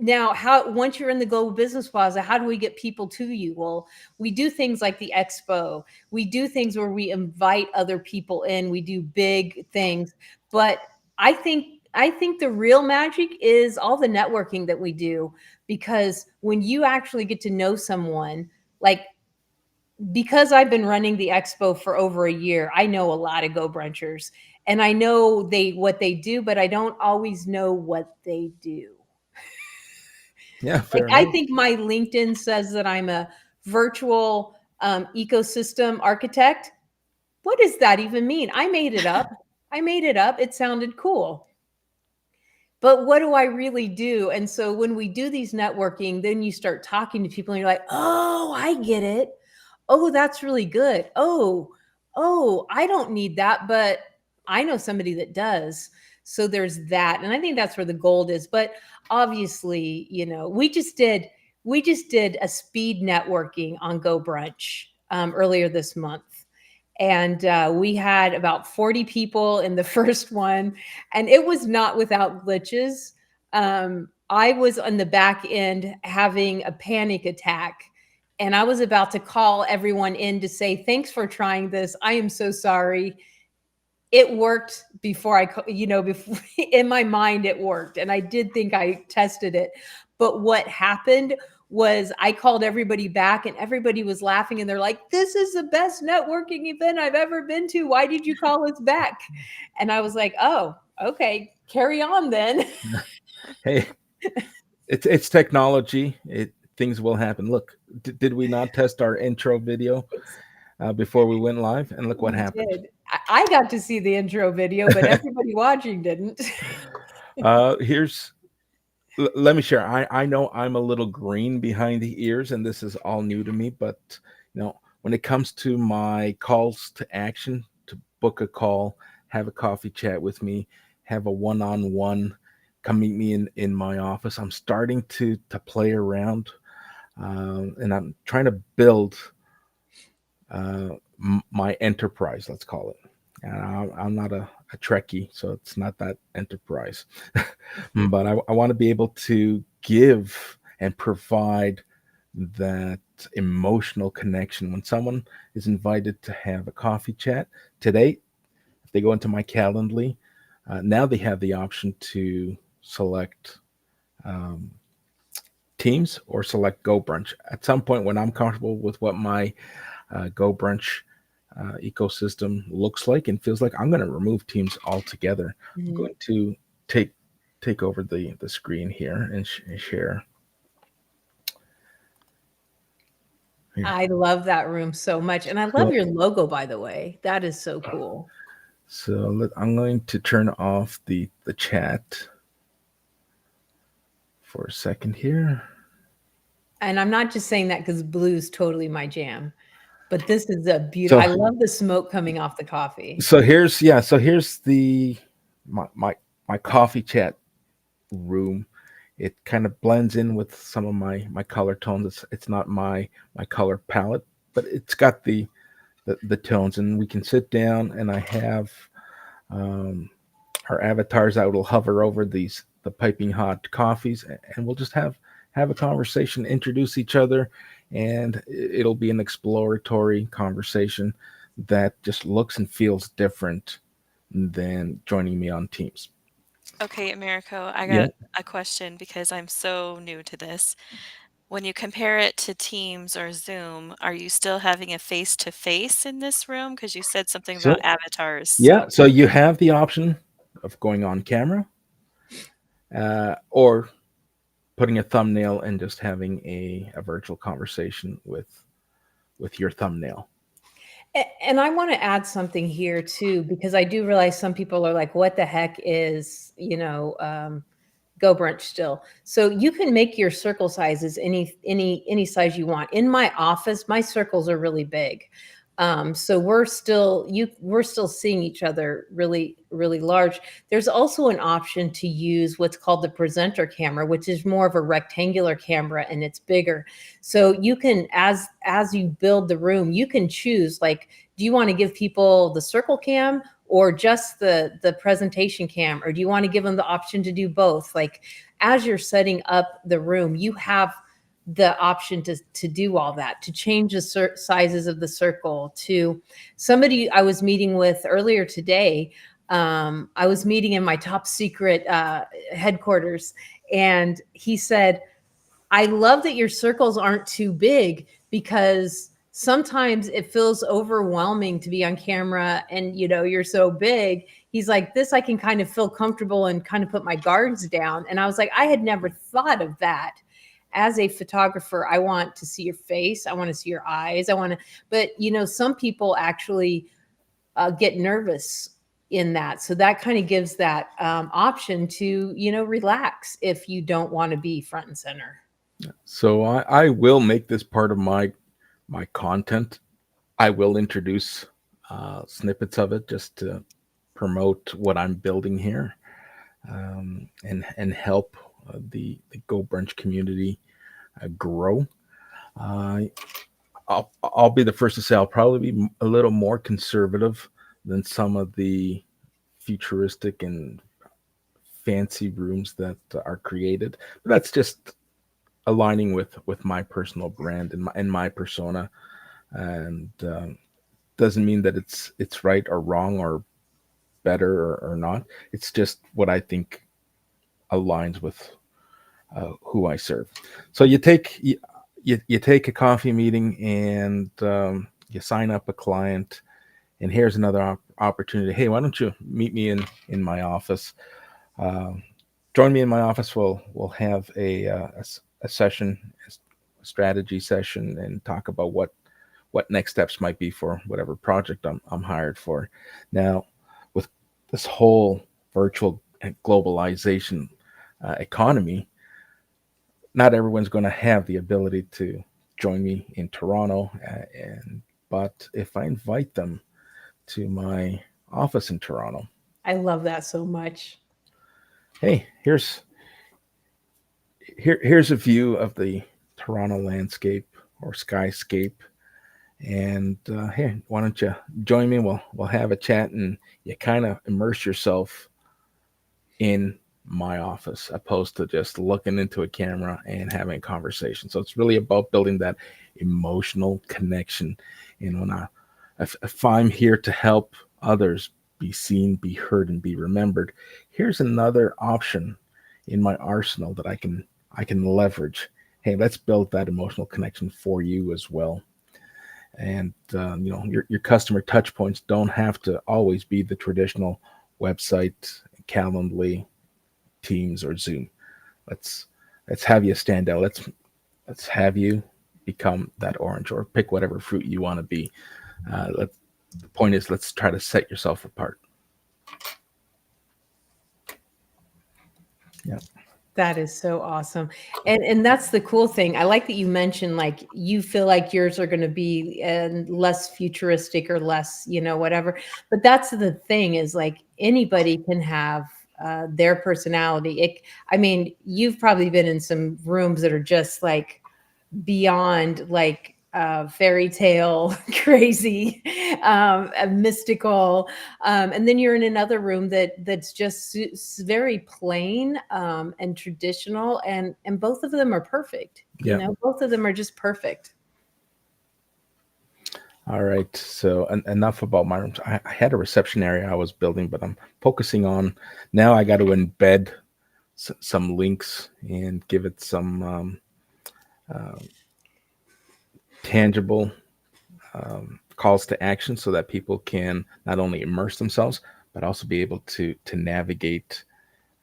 now, once you're in the Global Business Plaza, how do we get people to you? Well, we do things like the expo. We do things where we invite other people in. We do big things. But I think the real magic is all the networking that we do, because when you actually get to know someone, like, because I've been running the expo for over a year, I know a lot of Go Brunchers, and I know what they do, but I don't always know what they do. Yeah, Like, fair I enough. think my LinkedIn says that I'm a virtual ecosystem architect. What does that even mean? I made it up. I made it up. It sounded cool. But what do I really do? And so when we do these networking, then you start talking to people and you're like, oh, I get it. Oh, that's really good. Oh, I don't need that, but I know somebody that does. So there's that. And I think that's where the gold is. But obviously, we just did a speed networking on Go Brunch earlier this month. And we had about 40 people in the first one, and it was not without glitches. I was on the back end having a panic attack, and I was about to call everyone in to say, thanks for trying this. I am so sorry. It worked before before in my mind it worked, and I did think I tested it. But what happened was I called everybody back, and everybody was laughing, and they're like, this is the best networking event I've ever been to. Why did you call us back? And I was like, oh, okay, carry on then. Hey, it's technology. things will happen. Look, did we not test our intro video before we went live? And look what We happened. did. I got to see the intro video, but everybody watching didn't. Here's let me share. I know I'm a little green behind the ears, and this is all new to me. But when it comes to my calls to action, to book a call, have a coffee chat with me, have a one-on-one, come meet me in my office. I'm starting to play around, and I'm trying to build my enterprise. Let's call it. And I'm not a Trekkie, so it's not that enterprise. But I want to be able to give and provide that emotional connection when someone is invited to have a coffee chat. Today, if they go into my Calendly, now they have the option to select Teams or select Go Brunch. At some point, when I'm comfortable with what my Go Brunch ecosystem looks like and feels like, I'm going to remove Teams altogether. I'm going to take over the screen here and share. Here. I love that room so much, and I love your logo, by the way. That is so cool. So I'm going to turn off the chat for a second here. And I'm not just saying that because blue's totally my jam, but this is a beautiful. I love the smoke coming off the coffee. So here's the my coffee chat room. It kind of blends in with some of my color tones. It's not my color palette, but it's got the tones, and we can sit down, and I have our avatars that will hover over the piping hot coffees, and we'll just have a conversation, introduce each other, and it'll be an exploratory conversation that just looks and feels different than joining me on Teams. Okay, Americo, I got a question because I'm so new to this. When you compare it to Teams or Zoom, are you still having a face-to-face in this room? Because you said something about avatars. Yeah, so you have the option of going on camera or putting a thumbnail and just having a virtual conversation with your thumbnail. And I want to add something here too, because I do realize some people are like, what the heck is, Go Brunch still? So you can make your circle sizes any size you want. In my office, my circles are really big. So we're still seeing each other really, really large. There's also an option to use what's called the presenter camera, which is more of a rectangular camera, and it's bigger. So you can, as you build the room, you can choose, like, do you want to give people the circle cam or just the presentation cam, or do you want to give them the option to do both? Like, as you're setting up the room, you have the option to do all that, to change the sizes of the circle. To somebody I was meeting with earlier today, I was meeting in my top secret headquarters, and he said, I love that your circles aren't too big, because sometimes it feels overwhelming to be on camera and you're so big. He's like, this, I can kind of feel comfortable and kind of put my guards down. And I was like, I had never thought of that. As a photographer, I want to see your face. I want to see your eyes. But some people actually get nervous in that. So that kind of gives that option to, relax if you don't want to be front and center. So I will make this part of my content. I will introduce snippets of it just to promote what I'm building here, and help the Go Brunch community grow. I'll be the first to say I'll probably be a little more conservative than some of the futuristic and fancy rooms that are created. But that's just aligning with my personal brand and my persona, and doesn't mean that it's right or wrong or better or not. It's just what I think aligns with who I serve. So you take a coffee meeting, and you sign up a client, and here's another opportunity. Hey, why don't you meet me in my office? Join me in my office. We'll have a session strategy session and talk about what next steps might be for whatever project I'm hired for. Now, with this whole virtual globalization economy, not everyone's going to have the ability to join me in Toronto, and but if I invite them to my office in Toronto, I love that so much. hey, here's a view of the Toronto landscape or skyscape. And hey, why don't you join me? We'll have a chat, and you kind of immerse yourself in my office, opposed to just looking into a camera and having a conversation. So it's really about building that emotional connection. And if I'm here to help others be seen, be heard, and be remembered, here's another option in my arsenal that I can leverage. Hey, let's build that emotional connection for you as well. And your customer touch points don't have to always be the traditional website, Calendly, Teams, or Zoom. Let's let's have you stand out. Let's have you become that orange, or pick whatever fruit you want to be. The point is, let's try to set yourself apart. Yeah. That is so awesome. And that's the cool thing. I like that you mentioned like you feel like yours are going to be less futuristic or less, whatever. But that's the thing is like anybody can have their personality. I mean, you've probably been in some rooms that are just like beyond like fairy tale crazy, mystical, and then you're in another room that's just very plain, and traditional, and both of them are perfect. Yeah. Both of them are just perfect. All right. So enough about my rooms. I had a reception area I was building, but I'm focusing on now. I got to embed some links and give it some uh, tangible calls to action so that people can not only immerse themselves but also be able to navigate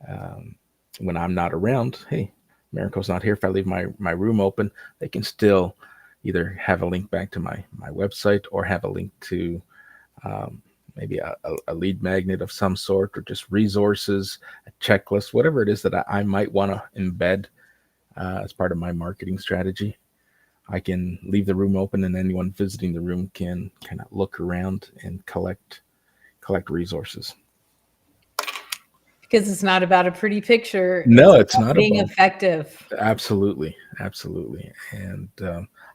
um, when I'm not around. Hey, Marico's not here. If I leave my room open, they can still either have a link back to my website or have a link to um, maybe a lead magnet of some sort, or just resources, a checklist, whatever it is that I might want to embed as part of my marketing strategy. I can leave the room open, and anyone visiting the room can kind of look around and collect resources. Because it's not about a pretty picture, No, it's it's about not being about. effective. Absolutely, absolutely. And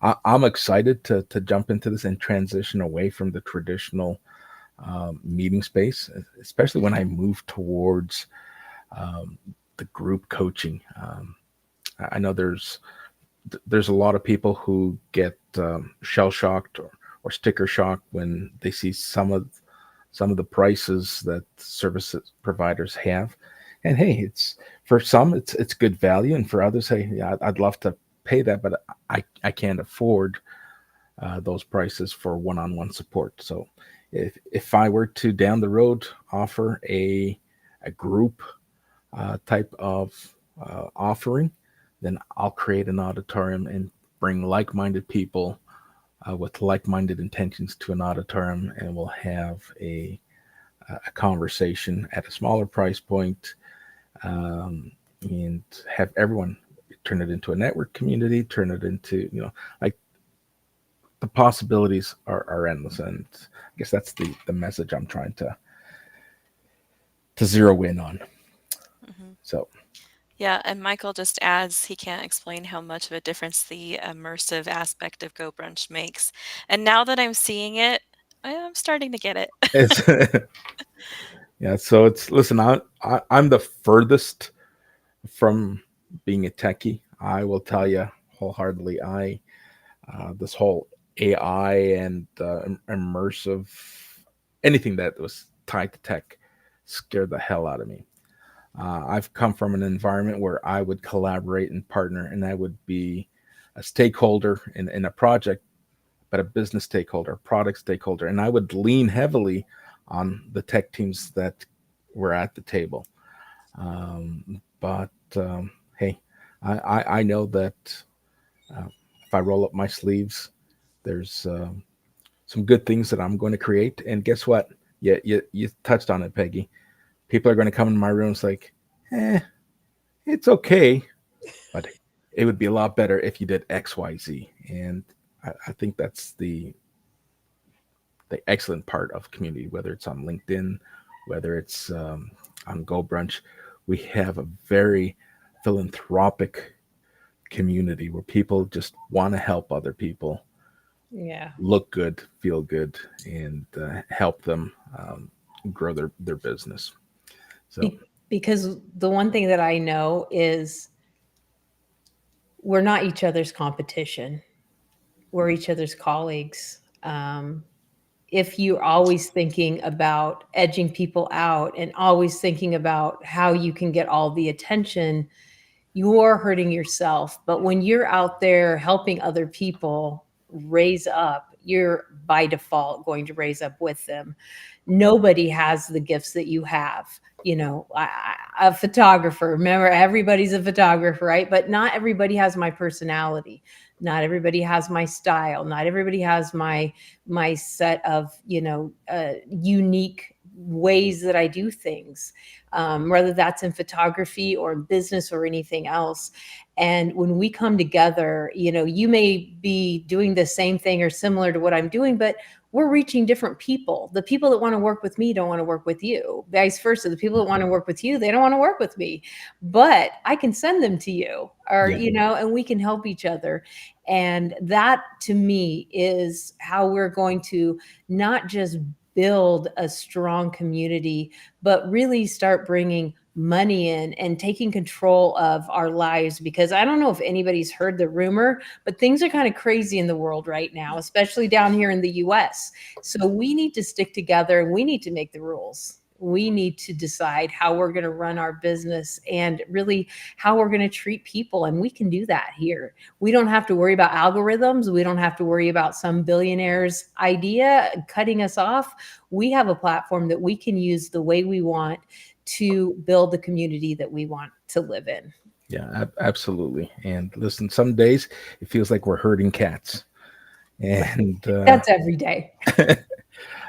I'm excited to jump into this and transition away from the traditional meeting space, especially when I move towards um, the group coaching. I know there's a lot of people who get shell shocked or sticker shocked when they see some of the prices that service providers have. And hey, it's for some it's good value, and for others, hey, yeah, I'd love to pay that, but I can't afford those prices for one-on-one support. So if I were to down the road offer a group type of offering, then I'll create an auditorium and bring like-minded people with like-minded intentions to an auditorium, and we'll have a conversation at a smaller price point, and have everyone turn it into a network community, turn it into, like, the possibilities are endless. And I guess that's the message I'm trying to zero in on. Mhm. So Yeah, and Michael just adds he can't explain how much of a difference the immersive aspect of Go Brunch makes. And now that I'm seeing it, I'm starting to get it. it's yeah. So it's listen. I'm the furthest from being a techie. I will tell you wholeheartedly. I this whole AI and immersive, anything that was tied to tech, scared the hell out of me. I've come from an environment where I would collaborate and partner, and I would be a stakeholder in a project, but a business stakeholder, product stakeholder, and I would lean heavily on the tech teams that were at the table. But hey, I know that if I roll up my sleeves, there's some good things that I'm going to create. And guess what? Yeah, you touched on it, Peggy. People are going to come in my room. It's like, eh, it's okay, but it would be a lot better if you did X, Y, Z. And I think that's the excellent part of community, whether it's on LinkedIn, whether it's on Go Brunch. We have a very philanthropic community where people just want to help other people Yeah. look good, feel good, and help them grow their business. So, Because the one thing that I know is we're not each other's competition. We're each other's colleagues. If you're always thinking about edging people out and always thinking about how you can get all the attention, you're hurting yourself. But when you're out there helping other people raise up, you're by default going to raise up with them. Nobody has the gifts that you have. You know, a photographer, remember, everybody's a photographer, right? But not everybody has my personality. Not everybody has my style. Not everybody has my set of, unique ways that I do things, whether that's in photography or in business or anything else. And when we come together, you may be doing the same thing or similar to what I'm doing, but we're reaching different people. The people that want to work with me don't want to work with you. Vice versa. The people that want to work with you, they don't want to work with me. But I can send them to you, or, yeah, and we can help each other. And that to me is how we're going to not just build a strong community, but really start bringing money in and taking control of our lives. Because I don't know if anybody's heard the rumor, but things are kind of crazy in the world right now, especially down here in the US. So we need to stick together and we need to make the rules. We need to decide how we're going to run our business and really how we're going to treat people. And we can do that here. We don't have to worry about algorithms. We don't have to worry about some billionaire's idea cutting us off. We have a platform that we can use the way we want to build the community that we want to live in. yeah, absolutely. And listen, some days it feels like we're herding cats, and That's every day.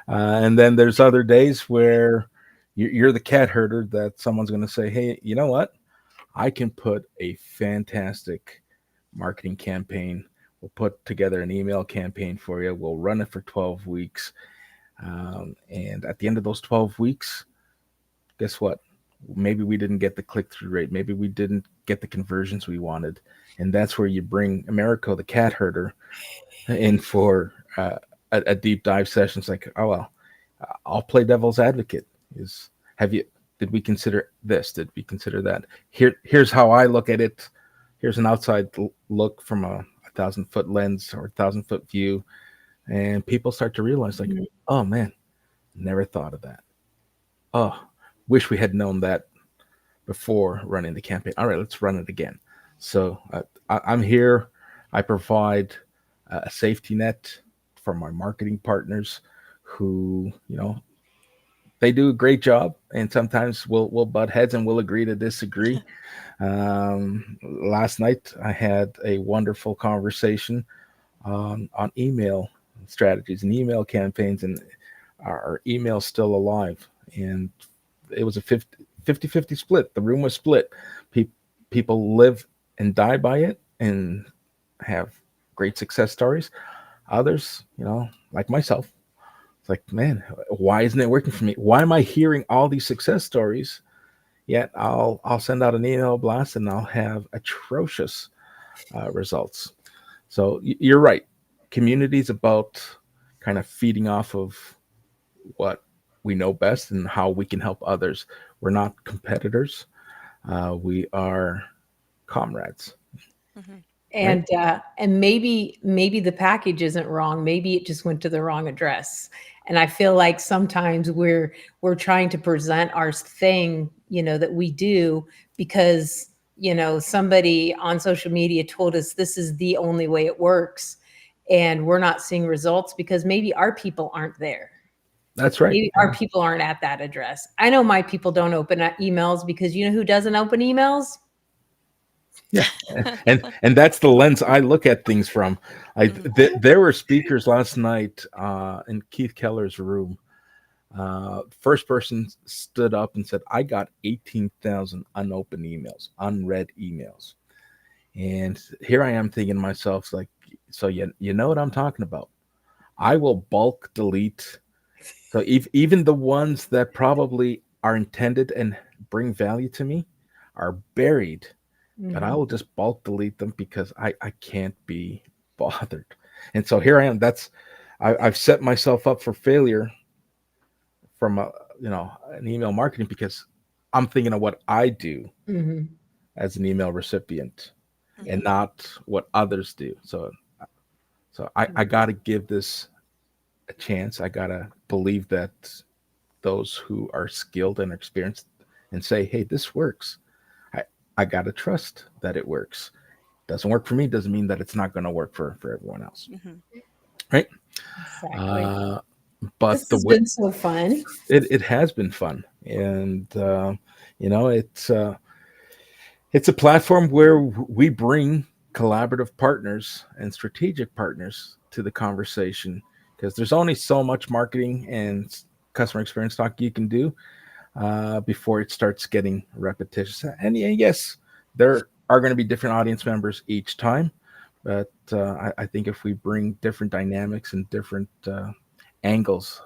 and then there's other days where you're the cat herder that someone's going to say, hey, you know what? I can put a fantastic marketing campaign. We'll put together an email campaign for you. We'll run it for 12 weeks. And at the end of those 12 weeks, guess what? Maybe we didn't get the click through rate. Maybe we didn't get the conversions we wanted. And that's where you bring Americo, the cat herder, in for a deep dive session. It's like, oh, well, I'll play devil's advocate. Did we consider this? Did we consider that? Here's how I look at it. Here's an outside look from a 1,000-foot lens or 1,000-foot view. And people start to realize, like, oh man, never thought of that. Oh, wish we had known that before running the campaign. All right, let's run it again. So I'm here. I provide a safety net for my marketing partners who, they do a great job, and sometimes we'll butt heads and we'll agree to disagree. Last night I had a wonderful conversation on email strategies and email campaigns, and our email's still alive. And it was a 50-50 split. The room was split. People live and die by it and have great success stories. Others, like myself, it's like, man, why isn't it working for me? Why am I hearing all these success stories? Yet I'll send out an email blast and I'll have atrocious results. So you're right. Community is about kind of feeding off of what we know best and how we can help others. We're not competitors. We are comrades. Mm-hmm. And maybe the package isn't wrong. Maybe it just went to the wrong address. And I feel like sometimes we're trying to present our thing, that we do because, somebody on social media told us this is the only way it works. And we're not seeing results because maybe our people aren't there. That's right. Maybe our people aren't at that address. I know my people don't open emails because you know who doesn't open emails? Yeah, and that's the lens I look at things from. Mhm. There were speakers last night in Keith Keller's room. First person stood up and said, "I got 18,000 unopened emails, unread emails." And here I am thinking to myself, like, so you know what I'm talking about. I will bulk delete. So even the ones that probably are intended and bring value to me are buried, but I Mhm. will just bulk delete them because I can't be bothered. And so here I am. I've set myself up for failure from an email marketing because I'm thinking of what I do Mhm. as an email recipient and Mhm. not what others do. So I got to give this a chance. I got to believe that those who are skilled and experienced and say, hey, this works. I, I got to trust that it works. Doesn't work for me doesn't mean that it's not going to work for everyone else. Mhm. Right. Exactly. Uh, but This the has way been so fun. it has been fun. And, you know, it's a platform where we bring collaborative partners and strategic partners to the conversation because there's only so much marketing and customer experience talk you can do before it starts getting repetitious. And yes, there are going to be different audience members each time, but I think if we bring different dynamics and different angles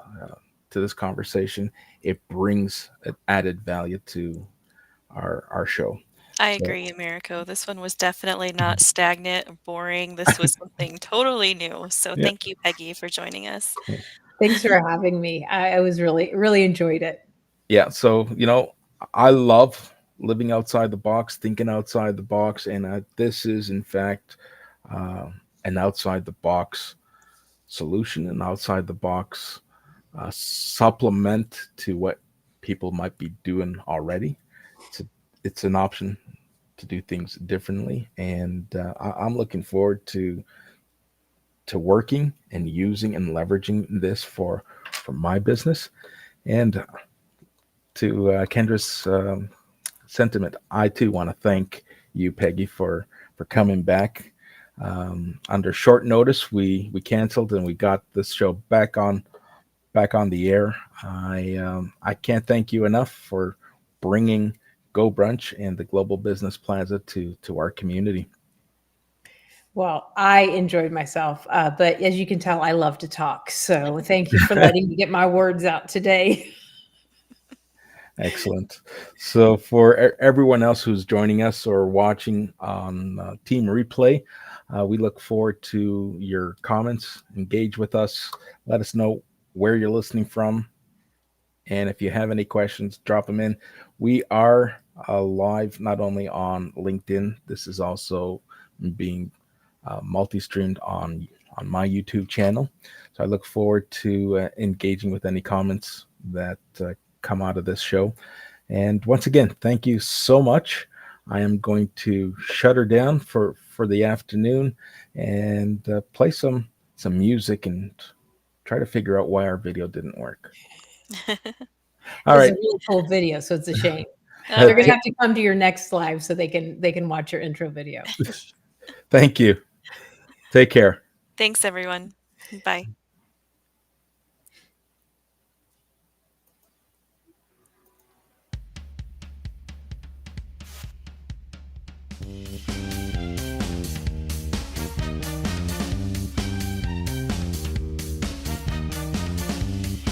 to this conversation, it brings an added value to our show. I So agree, Americo. This one was definitely not stagnant or boring. This was something totally new. So yeah, thank you, Peggy, for joining us. Thanks for having me. I was really enjoyed it. yeah. So I love living outside the box, thinking outside the box, and this is in fact uh, an outside the box solution, an outside the box supplement to what people might be doing already. It's a, it's an option to do things differently, and I'm looking forward to working and using and leveraging this for my business. And to Kendra's sentiment, I too want to thank you, Peggy, for coming back. Under short notice, we canceled and we got this show back on the air. I can't thank you enough for bringing Go Brunch and the Global Business Plaza to our community. Well, I enjoyed myself, but as you can tell, I love to talk. So thank you for letting me get my words out today. Excellent. So, for everyone else who's joining us or watching on Team Replay, we look forward to your comments. Engage with us. Let us know where you're listening from. And if you have any questions, drop them in. We are live not only on LinkedIn, this is also being multi-streamed on my YouTube channel. So I look forward to engaging with any comments that come out of this show. And once again, thank you so much. I am going to shut her down for the afternoon and play some music and try to figure out why our video didn't work. All It's a right. really cool video, so it's a shame. All They're gonna right. have to come to your next live so they can watch your intro video. Thank you. Take care. Thanks, everyone. Bye.